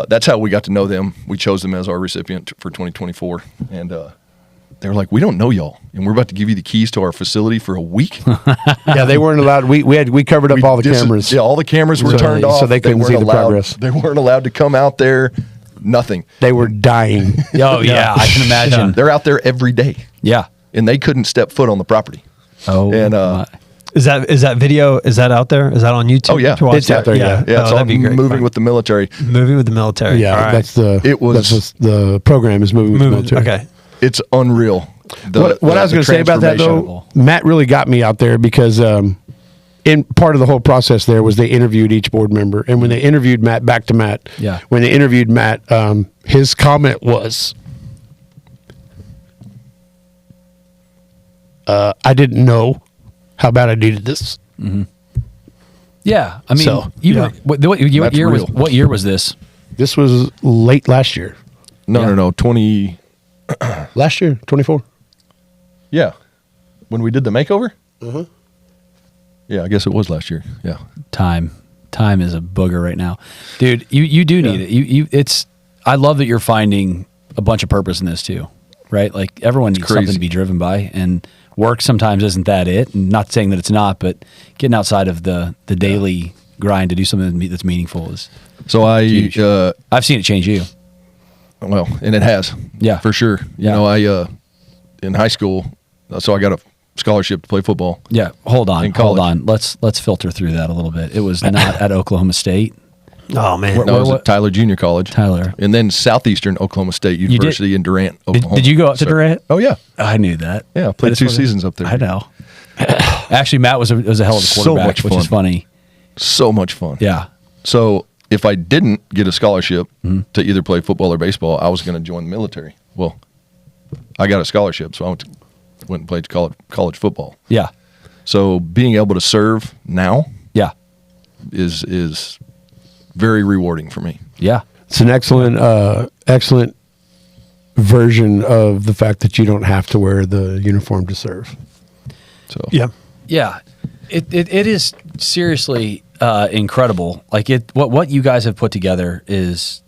That's how we got to know them. We chose them as our recipient for 2024. And they were like, we don't know y'all, and we're about to give you the keys to our facility for a week. Yeah, they weren't allowed. We covered up all the cameras. Yeah, all the cameras were turned off. So they couldn't see the progress. They weren't allowed to come out there. Nothing. They were dying. Oh, yeah, I can imagine. They're out there every day. Yeah. And they couldn't step foot on the property. Oh, and is that video? Is that out there? Is that on YouTube? Oh yeah, it's out there. Yeah, it's all moving with the military. Moving with the military. Yeah, that's the. The program is moving with the military. Okay, it's unreal. What I was going to say about that though, Matt really got me out there because in part of the whole process there was they interviewed each board member, and when they interviewed Matt, back to Matt. Yeah. When they interviewed Matt, his comment was, "I didn't know how bad I needed this." Yeah, I mean, So, what year was this? This was late last year. No, 20. Last year, 24. Yeah, when we did the makeover. Yeah, I guess it was last year. Yeah, Time is a booger right now, dude. You do need it. It's. I love that you're finding a bunch of purpose in this too, right? Like everyone needs something to be driven by, and work sometimes isn't that it. And not saying that it's not, but getting outside of the daily grind to do something that's meaningful is. So I've seen it change you. Well, and it has. Yeah, for sure. You know, I in high school, so I got a scholarship to play football. Yeah, hold on. Let's filter through that a little bit. It was not at Oklahoma State. Oh man, No, it was at Tyler Junior College. Tyler, and then Southeastern Oklahoma State University in Durant, Oklahoma. Did you go up to Durant? Oh yeah, I knew that. Yeah, I played 2 seasons up there. I know. Actually, Matt was a hell of a quarterback, So much fun. which is funny. So much fun. Yeah. So if I didn't get a scholarship to either play football or baseball, I was going to join the military. Well, I got a scholarship, so I went and played college football. Yeah. So being able to serve now, is very rewarding for me. Yeah. It's an excellent version of the fact that you don't have to wear the uniform to serve. So Yeah. It is seriously incredible. Like what you guys have put together is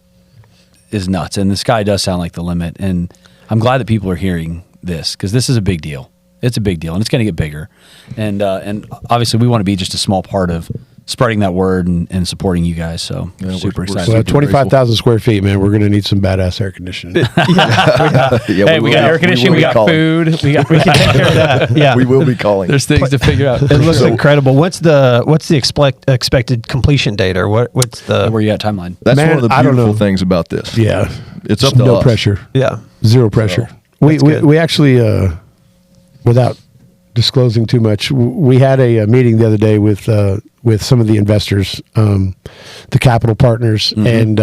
nuts, and the sky does sound like the limit. And I'm glad that people are hearing this because this is a big deal. It's a big deal, and it's going to get bigger. And obviously, we want to be just a small part of spreading that word and supporting you guys. So super excited. So at 25,000 square feet, man, we're going to need some badass air conditioning. Hey, we got air conditioning, we got food, we can take care of that. Yeah, we will be calling. There's things to figure out. It looks incredible. What's the expected completion date, or what's the where you at timeline? That's Man, one of the I don't beautiful know. things about this. Yeah. It's up to no us. pressure. Yeah, Zero pressure. We actually, without disclosing too much, we had a meeting the other day with some of the investors, the capital partners, and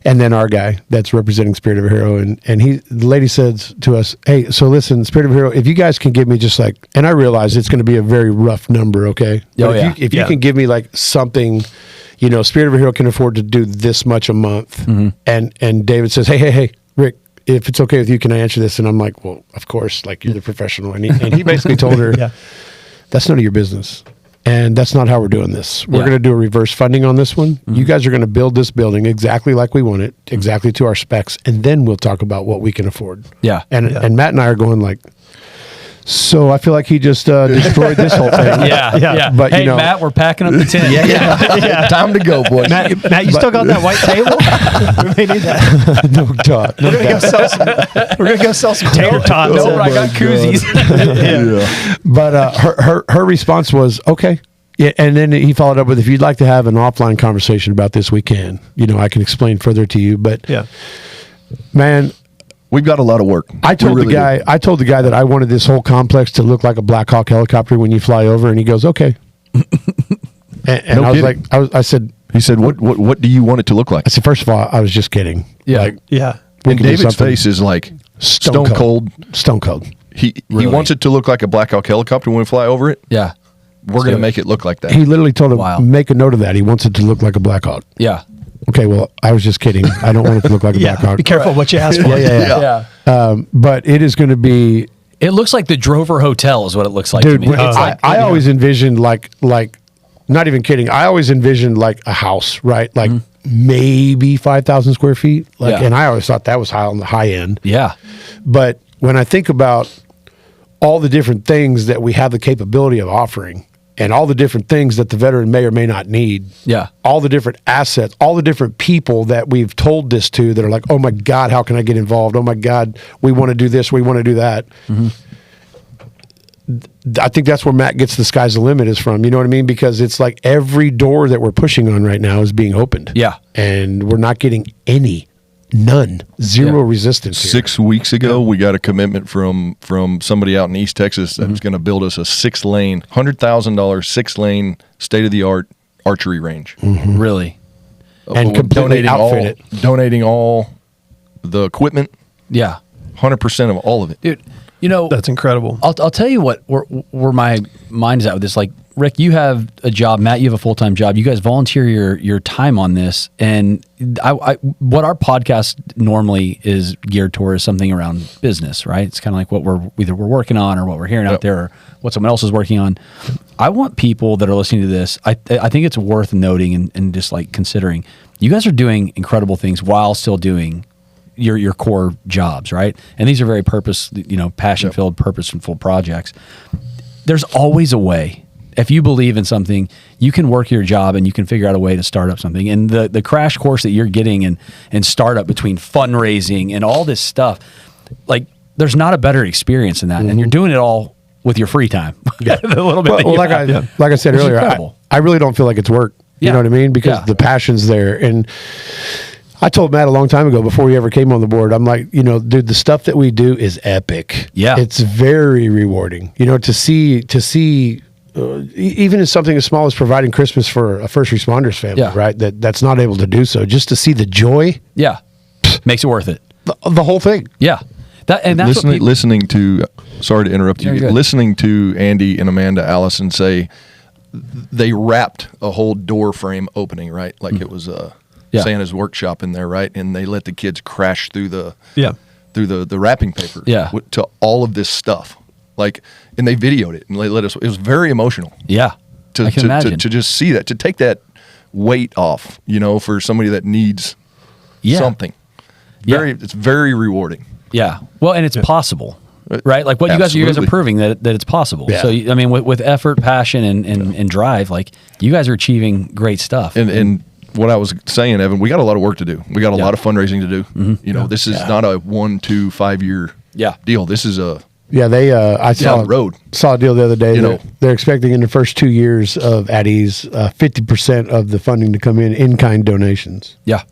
then our guy that's representing Spirit of a Hero, and the lady says to us, "Hey, so listen, Spirit of a Hero, if you guys can give me just like," and I realize it's going to be a very rough number, okay? Oh, But if you can give me like something, Spirit of a Hero can afford to do this much a month, and David says, "Hey, Rick, if it's okay with you, can I answer this?" And I'm like, "Well, of course, like you're the professional." And he basically told her, "That's none of your business. And that's not how we're doing this. We're going to do a reverse funding on this one. You guys are going to build this building exactly like we want it, exactly to our specs, and then we'll talk about what we can afford." Yeah. And Matt and I are going like, so I feel like he just destroyed this whole thing. Yeah. But hey, Matt, we're packing up the tent. Time to go, boys. Matt, you still got that white table? We may need that. No talk. We're gonna go sell some tater tots. No, I got koozies. But her response was, okay. Yeah, and then he followed up with, if you'd like to have an offline conversation about this, we can. I can explain further to you. But man, we've got a lot of work. I told the guy that I wanted this whole complex to look like a Black Hawk helicopter when you fly over, and he goes, okay. and No I was kidding. like, I said, He said, "What do you want it to look like?" I said, first of all, I was just kidding. Yeah. Yeah. We And can do David's something face is like stone cold. Stone cold. He Really? wants it to look like a Black Hawk helicopter when we fly over it. Yeah. we're going to make it look like that. He literally told him, make a note of that. He wants it to look like a Black Hawk. Yeah. Okay, well, I was just kidding. I don't want it to look like a Black Hawk. Be careful what you ask for. Yeah. But it is going to be... It looks like the Drover Hotel is what it looks like Dude, to me. I always envisioned like, not even kidding, I always envisioned like a house, right? Like maybe 5,000 square feet. And I always thought that was high on the high end. Yeah. But when I think about all the different things that we have the capability of offering, and all the different things that the veteran may or may not need. Yeah. All the different assets, all the different people that we've told this to that are like, oh my God, how can I get involved? Oh my God, we want to do this, we want to do that. I think that's where Matt gets the sky's the limit is from. You know what I mean? Because it's like every door that we're pushing on right now is being opened. Yeah. And we're not getting zero resistance here. 6 weeks ago, we got a commitment from somebody out in East Texas that was going to build us a 6-lane, $100,000 6-lane state-of-the-art archery range. Really? And completely outfit it. Donating all the equipment. Yeah. 100% of all of it. Dude, you know, that's incredible. I'll tell you what where my mind is at with this. Like, Rick, you have a job. Matt, you have a full-time job. You guys volunteer your time on this. And what our podcast normally is geared toward is something around business, right? It's kind of like what we're working on or what we're hearing out there or what someone else is working on. I want people that are listening to this, I think it's worth noting and just like considering. You guys are doing incredible things while still doing your core jobs, right? And these are very passion-filled, purposeful projects. There's always a way. If you believe in something, you can work your job and you can figure out a way to start up something. And the crash course that you're getting in startup between fundraising and all this stuff, like there's not a better experience than that. And you're doing it all with your free time. A little bit. Well, like I said earlier, I really don't feel like it's work. You know what I mean? Because the passion's there. And I told Matt a long time ago before he ever came on the board, I'm like, dude, the stuff that we do is epic. Yeah. It's very rewarding. To see even as something as small as providing Christmas for a first responders family, right? That's not able to do so. Just to see the joy. Yeah. Makes it worth it. The whole thing. Yeah. That's listening to, sorry to interrupt you, listening to Andy and Amanda Allison say they wrapped a whole door frame opening, right? Like it was Santa's workshop in there, right? And they let the kids crash through the wrapping paper to all of this stuff. Like, and they videoed it and they let us. It was very emotional. Yeah, I can imagine to just see that, to take that weight off. For somebody that needs something. It's very rewarding. Yeah, well, and it's possible, right? Like what you guys are proving that it's possible. Yeah. So I mean, with effort, passion, and drive, like you guys are achieving great stuff. And what I was saying, Evan, we got a lot of work to do. We got a lot of fundraising to do. This is not a 1, 2, 5 year deal. This is a I saw a deal the other day. They're expecting in the first 2 years of Addie's 50% of the funding to come in kind donations. Yeah.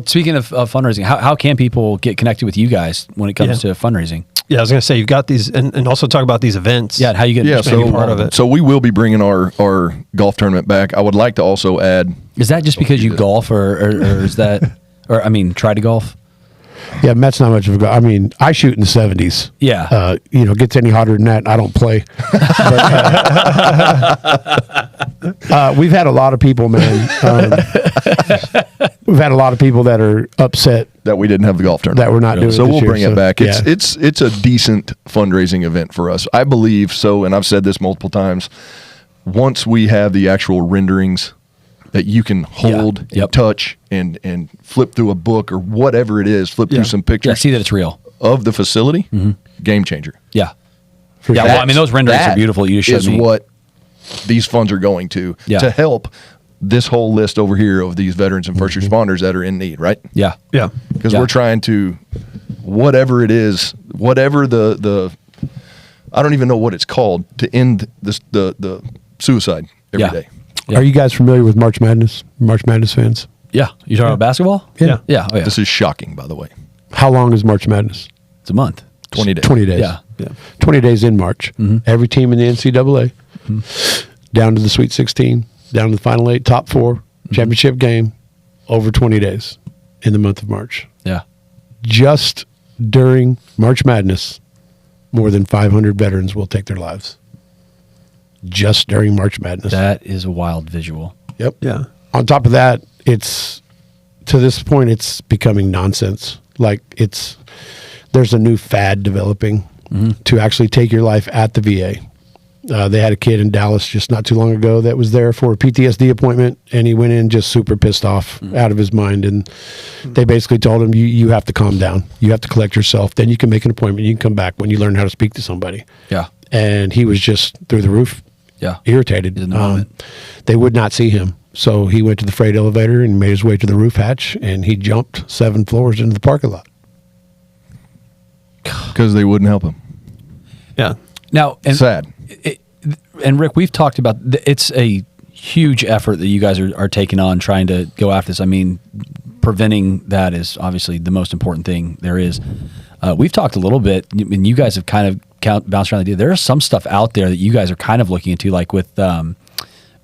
Speaking of fundraising, how can people get connected with you guys when it comes to fundraising? Yeah, I was going to say you've got these, and also talk about these events. Yeah, how you get part of it. So we will be bringing our golf tournament back. I would like to also add. Is that just because you golf, or is that, or I mean, try to golf? Yeah, Matt's not much of a guy. I mean, I shoot in the 70s. Yeah. Gets any hotter than that, I don't play. But, we've had a lot of people, man. We've had a lot of people that are upset that we didn't have the golf tournament. That we're not doing it so this we'll year, bring it back. It's a decent fundraising event for us. I believe so, and I've said this multiple times. Once we have the actual renderings that you can hold, and touch, and flip through a book or whatever it is, through some pictures. Yeah, see that it's real. Of the facility, game changer. Yeah. Well, I mean, those renderings are beautiful. You just showed me. What these funds are going to help this whole list over here of these veterans and first responders that are in need, right? Yeah. Yeah. Because we're trying to, whatever it is, whatever the I don't even know what it's called, to end the suicide every day. Yeah. Are you guys familiar with March Madness? March Madness fans? Yeah. You talking about basketball? Yeah. Yeah. Oh, yeah. This is shocking, by the way. How long is March Madness? It's a month. 20 days. 20 days. Yeah. 20 days in March. Every team in the NCAA, down to the Sweet 16, down to the Final 8, top 4, championship game, over 20 days in the month of March. Yeah. Just during March Madness, more than 500 veterans will take their lives. just during March Madness. That is a wild visual. Yep. Yeah. On top of that, it's to this point, it's becoming nonsense. Like there's a new fad developing to actually take your life at the VA. They had a kid in Dallas just not too long ago that was there for a PTSD appointment, and he went in just super pissed off, out of his mind. And they basically told him, you have to calm down. You have to collect yourself. Then you can make an appointment. You can come back when you learn how to speak to somebody. Yeah. And he was just through the roof, irritated. In the moment. They would not see him. So he went to the freight elevator and made his way to the roof hatch, and he jumped 7 floors into the parking lot. Because they wouldn't help him. Yeah. Now, and Sad. And Rick, we've talked about it's a huge effort that you guys are taking on trying to go after this. I mean, preventing that is obviously the most important thing there is. We've talked a little bit, and you guys have kind of bounced around the idea. There is some stuff out there that you guys are kind of looking into, like with the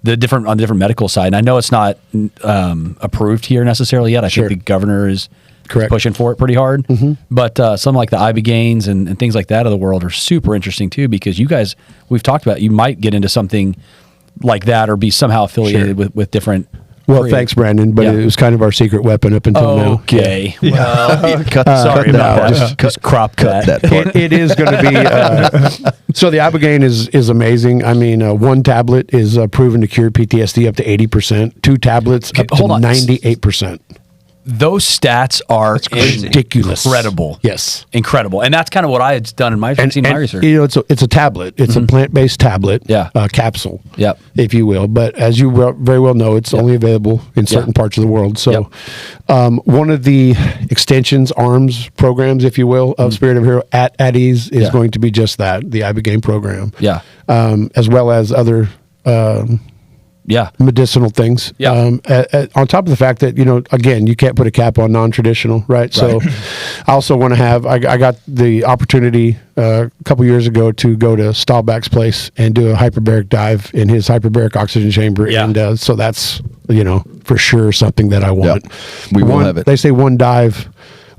different medical side. And I know it's not approved here necessarily yet. I think the governor is pushing for it pretty hard. But some like the ibogaines and things like that of the world are super interesting too, because you guys, we've talked about, you might get into something like that or be somehow affiliated with different. Well, thanks, Brandon, but it was kind of our secret weapon up until now. Okay. Yeah. Well, sorry about that. Just crop cut that part. It is going to be. So the ibogaine is amazing. I mean, 1 tablet is proven to cure PTSD up to 80%. 2 tablets up to 98%. Those stats are ridiculous, incredible. Yes, incredible, and that's kind of what I had done in my research. You know, it's a tablet. It's a plant-based tablet. Capsule. Yep. If you will, but as you very well know, it's only available in certain parts of the world. So, one of the extensions, arms programs, if you will, of Spirit of Hero at Ease is going to be just that, the ibogaine program. Yeah. As well as other. Medicinal things. On top of the fact that, you know, again, you can't put a cap on non-traditional, right? So I also want to have, I got the opportunity a couple years ago to go to Stahlback's place and do a hyperbaric dive in his hyperbaric oxygen chamber. And so that's, you know, for sure something that I want. We will have it. They say one dive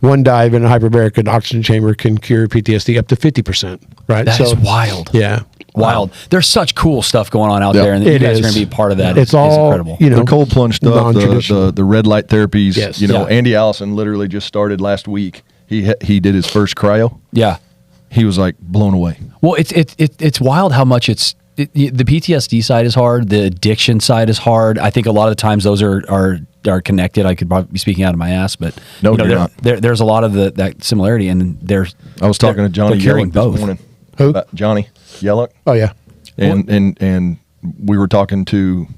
in a hyperbaric and oxygen chamber can cure PTSD up to 50%, right? That is wild. Yeah. Wild. There's such cool stuff going on out there, and you guys are going to be a part of that. It's all incredible. You know, the cold plunge stuff, the red light therapies. Yes. You know, Andy Allison literally just started last week. He did his first cryo. Yeah, he was like blown away. Well, it's wild how much the PTSD side is hard. The addiction side is hard. I think a lot of the times those are connected. I could probably be speaking out of my ass, but no, you're not. There's a lot of that similarity, and I was talking to Johnny Yellock this morning. Who? Johnny Yellock. Oh yeah. And we were talking to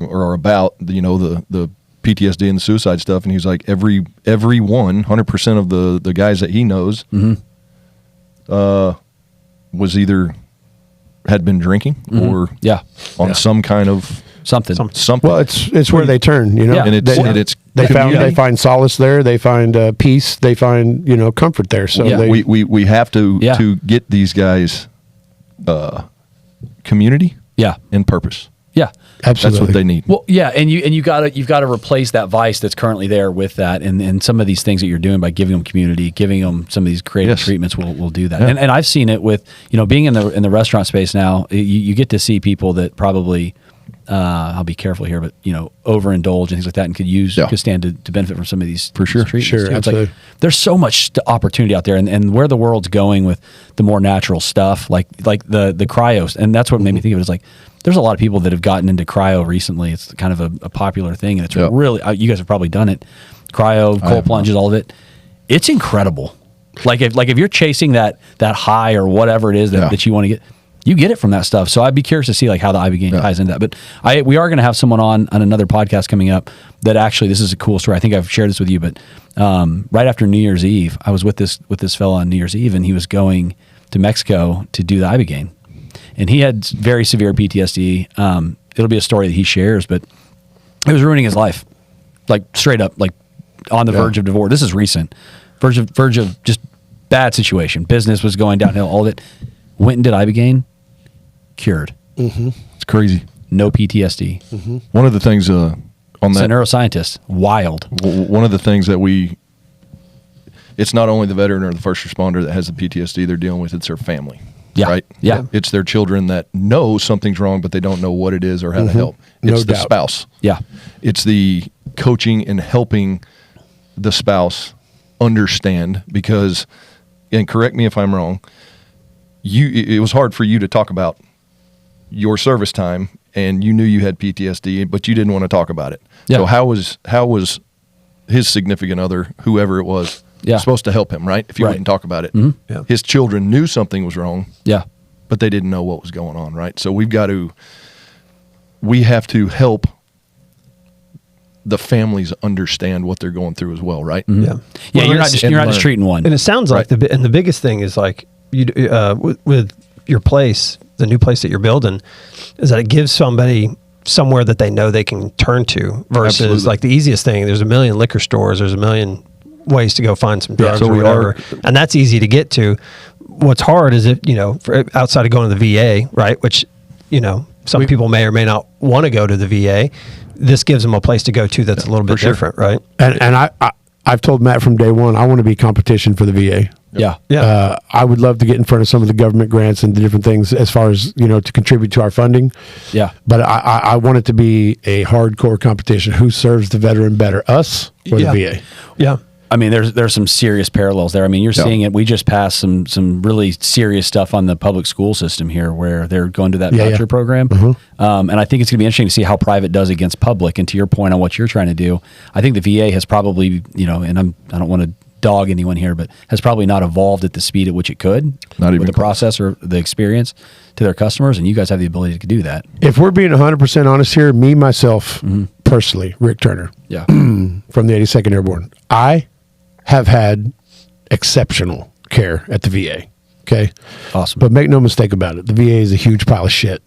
or about the PTSD and the suicide stuff, and he's like every 100% of the guys that he knows was either had been drinking or on some kind of something. Well, it's where they turn, you know. And it's they find solace there. They find peace. They find comfort there. So we have to get these guys community and purpose. Yeah, absolutely. That's what they need. Well, yeah, and you've got to replace that vice that's currently there with that, and some of these things that you're doing by giving them community, giving them some of these creative treatments will do that. And I've seen it with being in the restaurant space now. You get to see people that probably I'll be careful here, but overindulge and things like that, and could stand to benefit from some of these for sure. treatments. Sure, it's like there's so much opportunity out there, and where the world's going with the more natural stuff, like the cryos, and that's what made me think of it. Is like there's a lot of people that have gotten into cryo recently. It's kind of a popular thing, and it's really you guys have probably done it. Cryo, cold plunges, all of it. It's incredible. Like if you're chasing that high or whatever it is that you want to get. You get it from that stuff. So I'd be curious to see how the ibogaine ties into that. But we are going to have someone on another podcast coming up that actually, this is a cool story. I think I've shared this with you, but right after New Year's Eve, I was with this fella on New Year's Eve, and he was going to Mexico to do the ibogaine. And he had very severe PTSD. It'll be a story that he shares, but it was ruining his life. Like straight up, like on the verge of divorce. This is recent. Verge of just bad situation. Business was going downhill, all of it. Went and did ibogaine. Cured. It's crazy. No PTSD. One of the things on It's that a neuroscientist. Wild. One of the things that it's not only the veteran or the first responder that has the PTSD they're dealing with, it's their family. Yeah. Right? Yeah. It's their children that know something's wrong, but they don't know what it is or how to help. It's No the doubt. spouse. Yeah. It's the coaching and helping the spouse understand, because, and correct me if I'm wrong, it was hard for you to talk about your service time, and you knew you had PTSD, but you didn't want to talk about it. Yeah. So how was his significant other, whoever it was, supposed to help him, right? If you Right. wouldn't talk about it. Mhm. Yeah. His children knew something was wrong, Yeah. but they didn't know what was going on, right? So we have to help the families understand what they're going through as well, right? Yeah. Well, You're not just learn. treating one. And it sounds like the biggest thing is like you with your place, the new place that you're building, is that it gives somebody somewhere that they know they can turn to versus Absolutely. like the easiest thing. There's a million liquor stores. There's a million ways to go find some drugs so or we whatever, and that's easy to get to. What's hard is if outside of going to the VA, right? Which some people may or may not want to go to the VA. This gives them a place to go to that's a little bit different, right? And I've told Matt from day one, I want to be competition for the VA. Yeah. I would love to get in front of some of the government grants and the different things as far as, to contribute to our funding. Yeah. But I want it to be a hardcore competition. Who serves the veteran better, us or the VA? Yeah. I mean, there's some serious parallels there. I mean, you're seeing it. We just passed some really serious stuff on the public school system here, where they're going to that voucher program, and I think it's going to be interesting to see how private does against public. And to your point on what you're trying to do, I think the VA has probably, and I don't want to dog anyone here, but has probably not evolved at the speed at which it could, Not even with the close. process or the experience to their customers. And you guys have the ability to do that. If we're being 100% honest here, myself, personally, Rick Turner, Yeah. from the 82nd Airborne, I have had exceptional care at the VA. Okay. Awesome. But make no mistake about it, the VA is a huge pile of shit.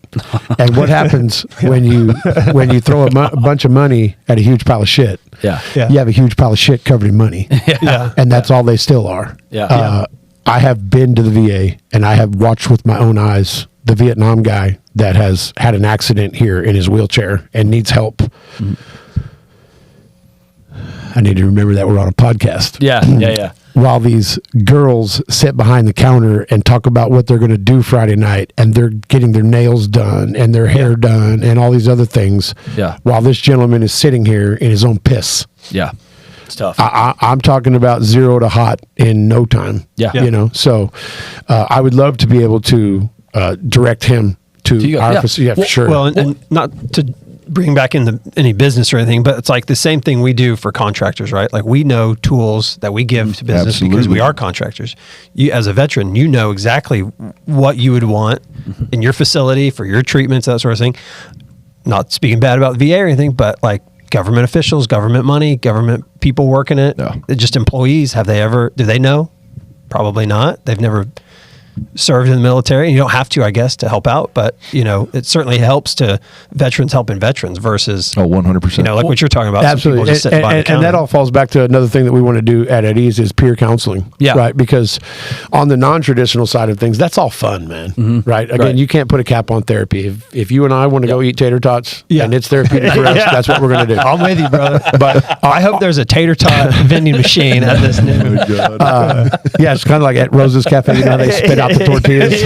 And what happens when you throw a bunch of money at a huge pile of shit? Yeah. You have a huge pile of shit covered in money. Yeah. And that's all they still are. Yeah. I have been to the VA and I have watched with my own eyes the Vietnam guy that has had an accident here in his wheelchair and needs help. I need to remember that we're on a podcast. Yeah. While these girls sit behind the counter and talk about what they're going to do Friday night, and they're getting their nails done and their hair done and all these other things. Yeah. While this gentleman is sitting here in his own piss. Yeah. It's tough. I'm talking about 0 to hot in no time. Yeah. So I would love to be able to direct him to our facility. Yeah, for sure. Well, and not to bring back in any business or anything, but it's like the same thing we do for contractors, right? Like we know tools that we give to business because we are contractors. You, as a veteran, you know exactly what you would want in your facility for your treatments, that sort of thing. Not speaking bad about the VA or anything, but like government officials, government money, government people working it, just employees. Do they know? Probably not. They've never served in the military. You don't have to, I guess, to help out, but it certainly helps to veterans helping veterans versus 100%. like what you're talking about. Absolutely. Some people just sitting behind the And counter. that all falls back to another thing that we want to do at Eddie's is peer counseling. Yeah. Right. Because on the non-traditional side of things, that's all fun, man. Right. Again, you can't put a cap on therapy. If you and I want to go eat tater tots and it's therapeutic for us, that's what we're going to do. I'm with you, brother. But I hope there's a tater tot vending machine at this new. yeah, it's kind of like at Rose's Cafe, they spit out the tortillas.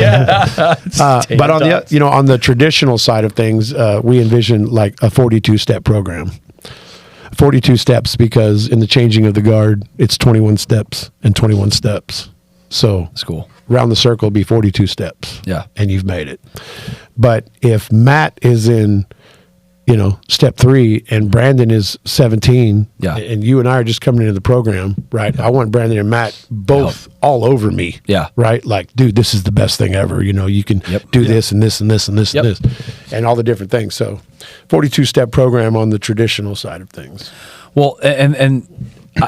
But on on the traditional side of things, we envision like a 42-step program. 42 steps because in the changing of the guard, it's 21 steps and 21 steps. So That's cool. Round the circle be 42 steps. Yeah. And you've made it. But if Matt is in, step 3 and Brandon is 17 and you and I are just coming into the program, right? I want Brandon and Matt both all over me. Yeah. Right? Like, dude, this is the best thing ever. You can do this and this and this and this and this and all the different things. So 42-step program on the traditional side of things. Well, and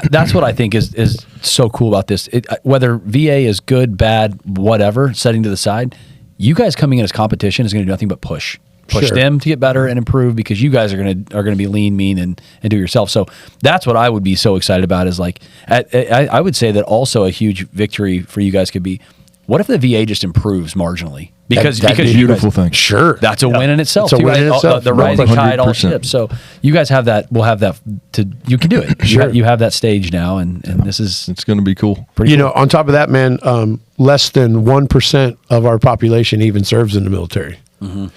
that's what I think is so cool about this. Whether VA is good, bad, whatever, setting to the side, you guys coming in as competition is going to do nothing but push them to get better and improve because you guys are going to be lean, mean, and do it yourself. So that's what I would be so excited about is like, I would say that also a huge victory for you guys could be, what if the VA just improves marginally? Because that'd be a you beautiful guys, thing. Sure. That's a win in itself. It's a too, win in right? itself. The rising tide all 100%. ships. So you guys have that. We'll have that. You can do it. Sure. You have that stage now, and this is It's going to be cool. pretty. On top of that, man, less than 1% of our population even serves in the military. Mm-hmm.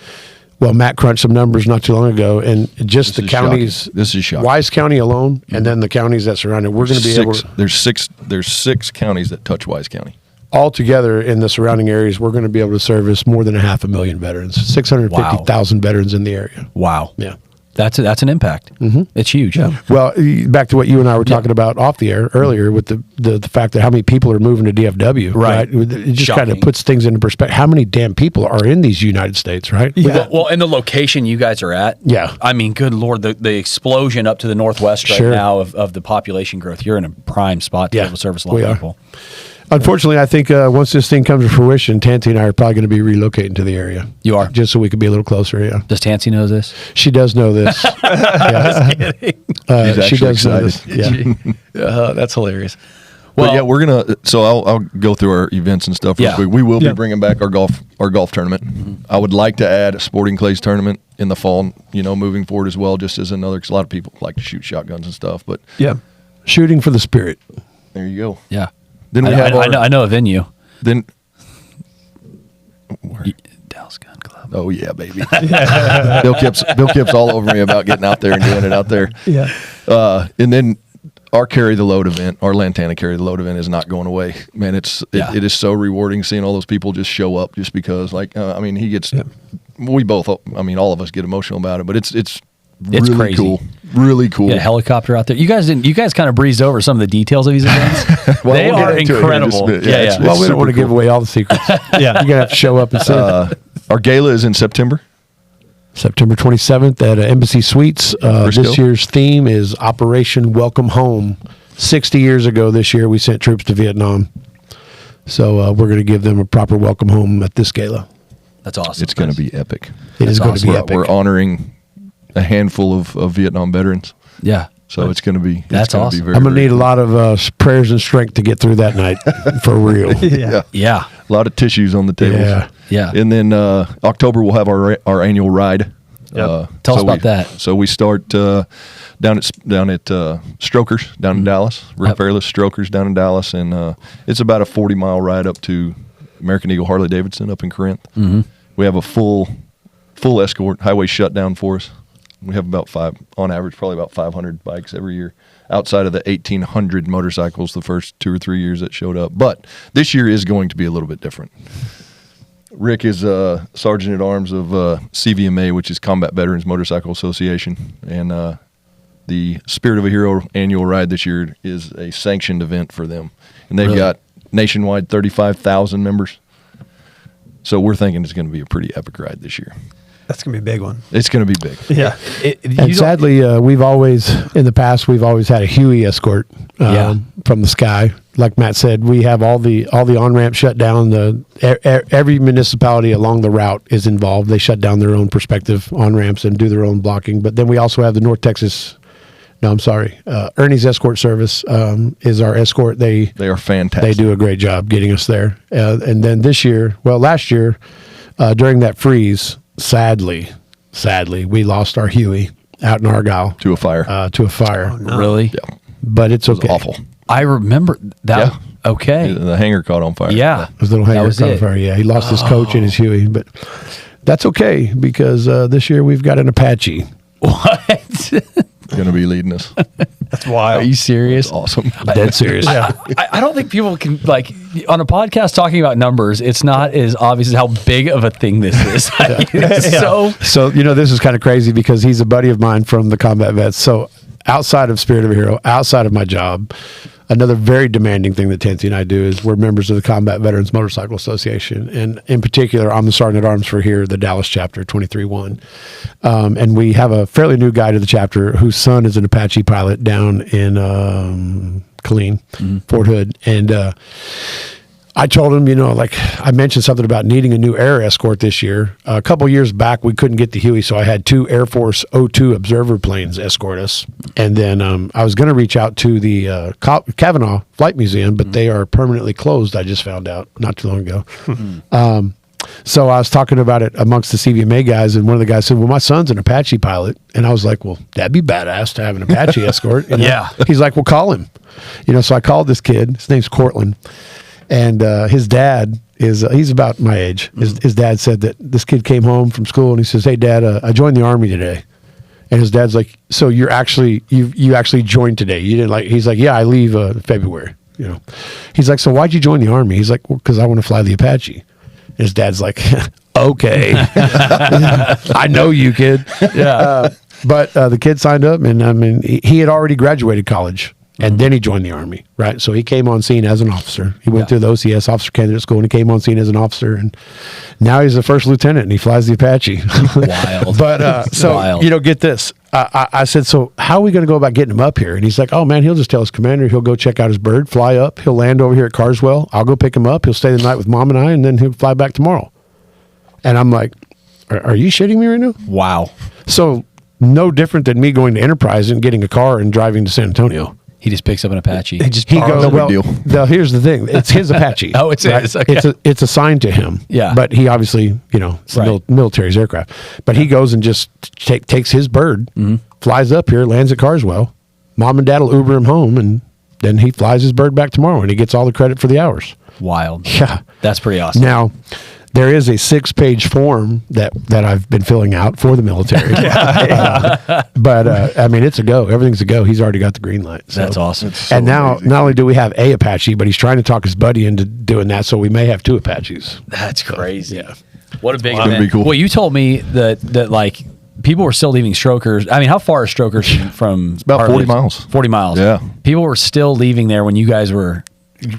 Well, Matt crunched some numbers not too long ago, and just the counties. Shocking. This is shocking. Wise County alone, and then the counties that surround it. We're going to be able. There's six counties that touch Wise County. All together in the surrounding areas, we're going to be able to service more than 500,000 veterans, 650,000 veterans in the area. Wow. Yeah. That's an impact. Mm-hmm. It's huge. Yeah. Well, back to what you and I were talking about off the air earlier with the fact that how many people are moving to DFW, right? It just kind of puts things into perspective. How many damn people are in these United States, right? Yeah. Well, and the location you guys are at. Yeah. I mean, good Lord, the explosion up to the northwest right now of the population growth. You're in a prime spot to be able to service a lot of people. Unfortunately, I think once this thing comes to fruition, Tansy and I are probably going to be relocating to the area. You are? Just so we could be a little closer, yeah. Does Tansy know this? She does know this. Just kidding. She does know this. Yeah. That's hilarious. Well, yeah, we're gonna. So I'll go through our events and stuff real quick. We will be bringing back our golf tournament. Mm-hmm. I would like to add a sporting clays tournament in the fall. moving forward as well, just as another. Because a lot of people like to shoot shotguns and stuff. But shooting for the spirit. There you go. Yeah. Then we I know a venue. Then Dallas Gun Club. Oh yeah, baby. Bill Kip's all over me about getting out there and doing it out there. Yeah. And then our carry the load event, our Lantana carry the load event is not going away. Man, it is so rewarding seeing all those people just show up just because he gets. We both. All of us get emotional about it, but it's really crazy. Cool. Really cool. Yeah, helicopter out there. You guys kind of breezed over some of the details of these events. Well, they are incredible. Well, we don't want to give away all the secrets. You're going to have to show up and see. Our gala is in September. September 27th at Embassy Suites. This year's theme is Operation Welcome Home. 60 years ago this year, we sent troops to Vietnam. So we're going to give them a proper welcome home at this gala. That's awesome. It's going to be epic. It is going to be epic. We're honoring a handful of Vietnam veterans. Yeah. So it's going to be. That's awesome. I'm going to need a lot of prayers and strength to get through that night, for real. Yeah. A lot of tissues on the tables. Yeah. And then October we'll have our annual ride. Yep. Tell us about that. So we start down at Strokers down in Dallas. Real Fairless Strokers down in Dallas, and it's about a 40-mile ride up to American Eagle Harley Davidson up in Corinth. Mm-hmm. We have a full escort highway shutdown for us. We have on average, probably about 500 bikes every year, outside of the 1,800 motorcycles the first 2 or 3 years that showed up. But this year is going to be a little bit different. Rick is Sergeant at Arms of CVMA, which is Combat Veterans Motorcycle Association, and the Spirit of a Hero annual ride this year is a sanctioned event for them, and they've got nationwide 35,000 members. So we're thinking it's going to be a pretty epic ride this year. That's going to be a big one. It's going to be big. Yeah. And sadly, we've always had a Huey escort from the sky. Like Matt said, we have all the on-ramps shut down. Every municipality along the route is involved. They shut down their own prospective on-ramps and do their own blocking. But then we also have the Ernie's Escort Service is our escort. They are fantastic. They do a great job getting us there. And then last year, during that freeze, sadly, we lost our Huey out in Argyle to a fire. Oh, no. Really? Yeah. But it's okay. It was awful. I remember that. Yeah. Okay. The hangar caught on fire. Yeah. His little hangar caught on fire. Yeah. He lost his coach and his Huey, but that's okay because this year we've got an Apache. What? Going to be leading us. That's wild. Are you serious? That's awesome. Dead serious. I don't think people can, on a podcast talking about numbers, it's not as obvious as how big of a thing this is. So this is kind of crazy because he's a buddy of mine from the combat vets. So outside of Spirit of a Hero, outside of my job, another very demanding thing that Tansy and I do is we're members of the Combat Veterans Motorcycle Association. And in particular, I'm the Sergeant at Arms for here, the Dallas chapter, 23-1. And we have a fairly new guy to the chapter whose son is an Apache pilot down in Killeen, Fort Hood. And I told him, I mentioned something about needing a new air escort this year. A couple years back, we couldn't get the Huey, so I had 2 Air Force O2 observer planes escort us. And then I was going to reach out to the Kavanaugh Flight Museum, but they are permanently closed, I just found out not too long ago. So I was talking about it amongst the CVMA guys, and one of the guys said, well, my son's an Apache pilot. And I was like, well, that'd be badass to have an Apache escort. Yeah. He's like, well, call him. So I called this kid. His name's Cortland. And his dad he's about my age. His dad said that this kid came home from school and he says, "Hey, Dad, I joined the Army today." And his dad's like, "So you actually joined today? You didn't like?" He's like, "Yeah, I leave February." You know, he's like, "So why'd you join the Army?" He's like, "Well, because I want to fly the Apache." And his dad's like, "Okay, I know you, kid." Yeah. But the kid signed up, and I mean, he had already graduated college, and then he joined the Army, right? So he came on scene as an officer. He went through the OCS officer candidate school, and he came on scene as an officer, and now he's a first lieutenant, and he flies the Apache. Wild. But so Wild. you know, get this. I said, "So how are we going to go about getting him up here?" And he's like, "Oh man, he'll just tell his commander. He'll go check out his bird, fly up. He'll land over here at Carswell. I'll go pick him up. He'll stay the night with Mom and I, and then he'll fly back tomorrow." And I'm like, "Are you shitting me right now?" Wow. So no different than me going to Enterprise and getting a car and driving to San Antonio. He just picks up an Apache. He goes, no well, big deal. Here's the thing. It's his Apache. Oh, it's his. Okay. It's assigned to him. Yeah. But he obviously, you know, it's the Right. military's aircraft. But he goes and just takes his bird, flies up here, lands at Carswell. Mom and Dad will Uber him home, and then he flies his bird back tomorrow, and he gets all the credit for the hours. Wild. Yeah. That's pretty awesome. Now, there is a 6-page form that I've been filling out for the military. But I mean, it's a go. Everything's a go. He's already got the green light. So. That's awesome. And now, not only do we have a Apache, but he's trying to talk his buddy into doing that, so we may have 2 Apaches. That's crazy. Yeah. What a big Wow. That'd event. be cool. Well, you told me that like people were still leaving Strokers. I mean, how far is Strokers from? It's about 40 miles. 40 miles. Yeah. People were still leaving there when you guys were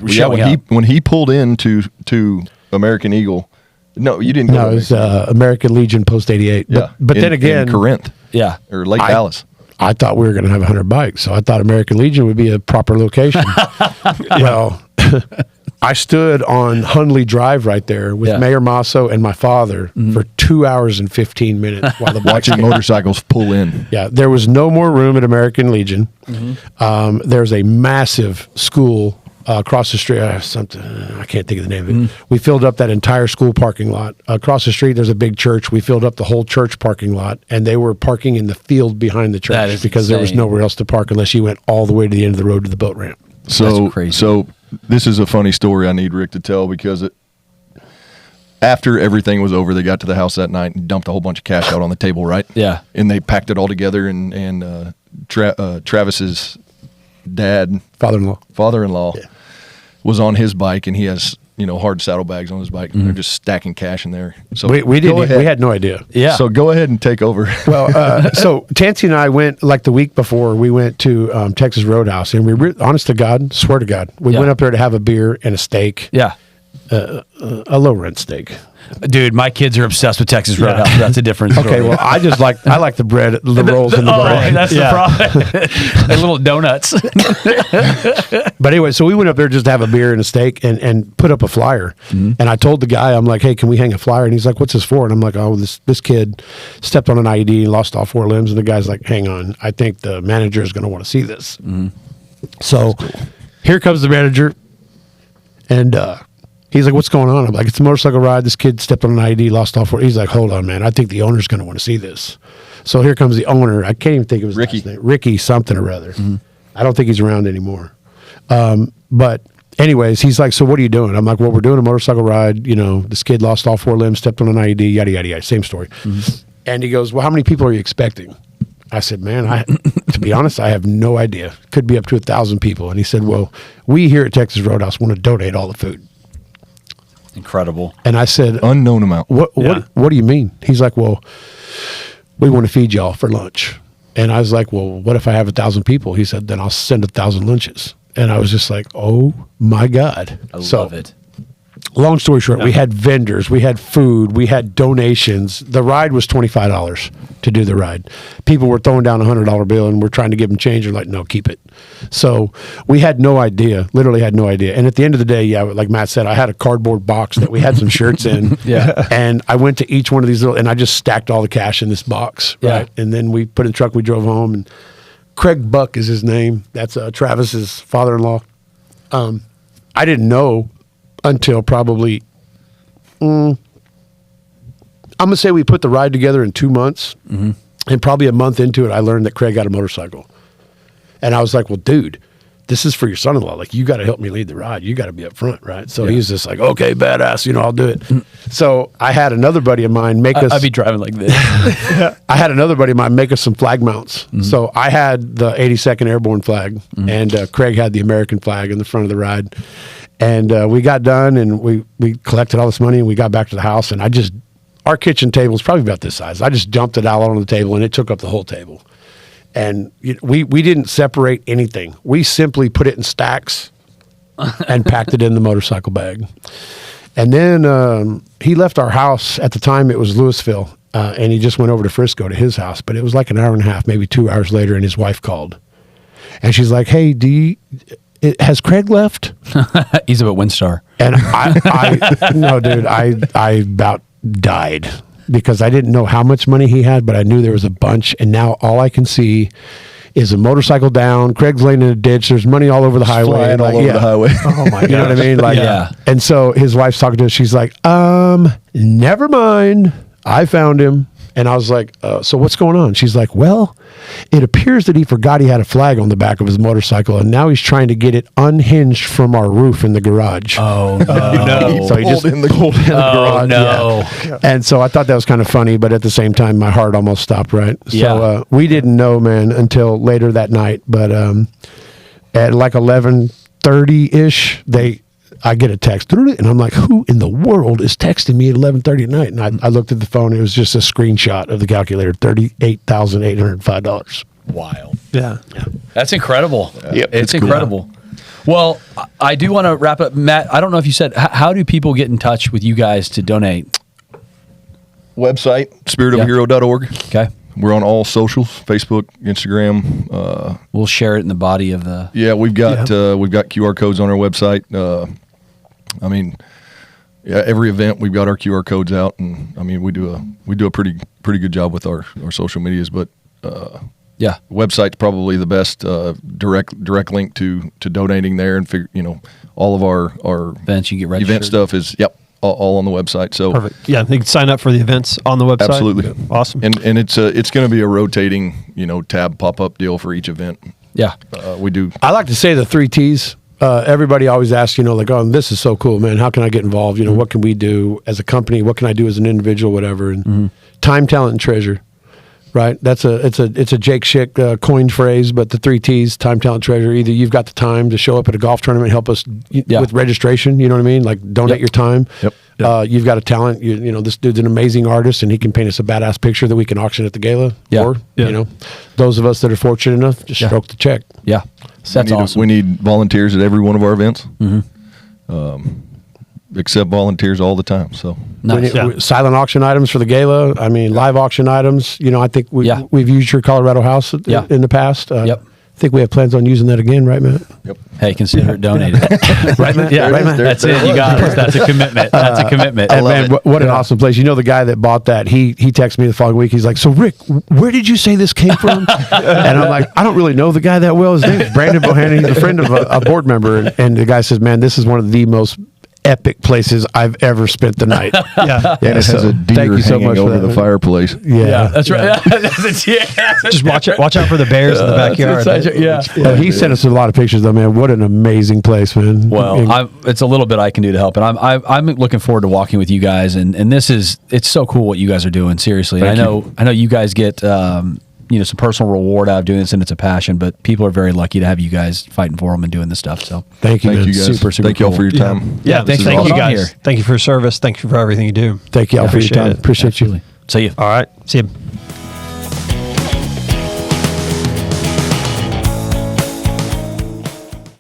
showing up. When he pulled in to American Eagle. No, you didn't go. No, it was American Legion Post 88. Yeah. But then again, in Corinth Yeah. or Lake Dallas. I thought we were going to have 100 bikes, so I thought American Legion would be a proper location. Well, I stood on Hundley Drive right there with Mayor Masso and my father for 2 hours and 15 minutes while the bikes Watching motorcycles pull in. Yeah, there was no more room at American Legion. There's a massive school across the street. Something I can't think of the name of it. We filled up that entire school parking lot. Across the street, there's a big church. We filled up the whole church parking lot, and they were parking in the field behind the That church is because there was insane. nowhere else to park unless you went all the way to the end of the road to the boat ramp. So That's crazy. So this is a funny story I need Rick to tell because after everything was over, they got to the house that night and dumped a whole bunch of cash out on the table, right? Yeah. And they packed it all together, and Travis's dad, father-in-law, was on his bike, and he has hard saddlebags on his bike, and they're just stacking cash in there. So We didn't. We had no idea. Yeah. So go ahead and take over. Well, so Tansy and I went like the week before. We went to Texas Roadhouse, and honest to God, swear to God, we went up there to have a beer and a steak. Yeah. A low rent steak. Dude, my kids are obsessed with Texas Roadhouse. So that's a different story. Okay, well, I like the bread, the rolls, and the bread. That's the problem. The little donuts. But anyway, so we went up there just to have a beer and a steak and put up a flyer. And I told the guy, I'm like, "Hey, can we hang a flyer?" And he's like, "What's this for?" And I'm like, "Oh, this kid stepped on an IED and lost all 4 limbs." And the guy's like, "Hang on, I think the manager is going to want to see this." So here comes the manager, and he's like, "What's going on?" I'm like, "It's a motorcycle ride. This kid stepped on an IED, lost all 4." He's like, "Hold on, man. I think the owner's going to want to see this." So here comes the owner. I can't even think of his last name. Ricky something or other. I don't think he's around anymore. But anyways, he's like, "So what are you doing?" I'm like, "Well, we're doing a motorcycle ride. This kid lost all 4 limbs, stepped on an IED, yada, yada, yada. Same story." And he goes, "Well, how many people are you expecting?" I said, "Man, to be honest, I have no idea. Could be up to 1,000 people." And he said, "Well, we here at Texas Roadhouse want to donate all the food." Incredible. And I said, Unknown amount. What do you mean?" He's like, "Well, we want to feed y'all for lunch." And I was like, "Well, what if I have 1,000 people?" He said, "Then I'll send 1,000 lunches." And I was just like, "Oh my God." I love it. Long story short, we had vendors, we had food, we had donations. The ride was $25 to do the ride. People were throwing down a $100 bill, and we're trying to give them change. They're like, "No, keep it." So we had no idea, literally had no idea. And at the end of the day, like Matt said, I had a cardboard box that we had some shirts in. And I went to each one of these and I just stacked all the cash in this box. Right. And then we put it in the truck, we drove home, and Craig Buck is his name. That's Travis's father-in-law. I didn't know until probably, I'm going to say we put the ride together in 2 months. And probably a month into it, I learned that Craig got a motorcycle. And I was like, "Well, dude, this is for your son-in-law. Like, you got to help me lead the ride. You got to be up front, right? So he's just like, okay, badass, I'll do it. So I had another buddy of mine make us. I'd be driving like this. I had another buddy of mine make us some flag mounts. So I had the 82nd Airborne flag, and Craig had the American flag in the front of the ride. And we got done, and we collected all this money, and we got back to the house, and our kitchen table is probably about this size. I just dumped it out on the table, and it took up the whole table. And we didn't separate anything. We simply put it in stacks and packed it in the motorcycle bag. And then he left our house. At the time, it was Louisville, and he just went over to Frisco to his house. But it was like an hour and a half, maybe 2 hours later, and his wife called. And she's like, hey, has Craig left? He's about Windstar. And no, dude, I about died. Because I didn't know how much money he had, but I knew there was a bunch. And now all I can see is a motorcycle down. Craig's laying in a ditch. There's money all over the highway. Flying all over the highway. Oh my God. You know what I mean? Like, Yeah. And so his wife's talking to us. She's like, never mind. I found him. And I was like, so what's going on? She's like, well, it appears that he forgot he had a flag on the back of his motorcycle, and now he's trying to get it unhinged from our roof in the garage. Oh, no. So he just pulled in the garage. No. Yeah. And so I thought that was kind of funny, but at the same time, my heart almost stopped, right? Yeah. So we didn't know, man, until later that night. But at like 11:30-ish, I get a text, and I'm like, who in the world is texting me at 11:30 at night? And I looked at the phone. It was just a screenshot of the calculator, $38,805. Wild. Yeah. That's incredible. Yep. It's incredible. Well, I do want to wrap up. Matt, I don't know if you said, how do people get in touch with you guys to donate? Website, spiritofahero.org. Okay. We're on all socials, Facebook, Instagram. We'll share it in the body of the... Yeah, we've got QR codes on our website. Every event we've got our QR codes out, and we do a pretty good job with our social medias. But website's probably the best direct link to donating there, and all of our events you get registered. Event stuff is all on the website. So perfect. Yeah, they can sign up for the events on the website. Absolutely, awesome. And it's going to be a rotating tab pop up deal for each event. Yeah, we do. I like to say the 3 T's. Everybody always asks, like, oh, this is so cool, man. How can I get involved? What can we do as a company? What can I do as an individual? Whatever. And time, talent, and treasure. Right. It's a Jake Schick coined phrase, but the 3 T's, time, talent, treasure. Either you've got the time to show up at a golf tournament, help us with registration. You know what I mean? Like, donate your time. Yep. You've got a talent. This dude's an amazing artist, and he can paint us a badass picture that we can auction at the gala. Yeah. Or those of us that are fortunate enough, just stroke the check. Yeah. That's awesome. We need volunteers at every one of our events. Accept volunteers all the time. So nice. Silent auction items for the gala. Live auction items. I think we've used your Colorado house in the past. Yep. I think we have plans on using that again, right, Matt? Yep. Hey, consider it donated. Right, Matt? Yeah, right, Matt. That's it. You got it. That's a commitment. That's a commitment. And man, what an awesome place. The guy that bought that, he texted me the following week. He's like, so Rick, where did you say this came from? And I'm like, I don't really know the guy that well. His name is Brandon Bohannon. He's a friend of a board member. And the guy says, man, this is one of the most epic places I've ever spent the night. And it has a deer hanging over the fireplace. Yeah, that's right. Just watch out for the bears in the backyard. He sent us a lot of pictures though, man. What an amazing place, man. Well, it's a little bit I can do to help, and I'm looking forward to walking with you guys. And it's so cool what you guys are doing. Seriously, I know you guys get some personal reward out of doing this, and it's a passion. But people are very lucky to have you guys fighting for them and doing this stuff. So thank you guys. Super thank y'all for your time. Yeah, thank you guys. Here. Thank you for your service. Thank you for everything you do. Thank you all for your time. Appreciate you. See you. All right. See you.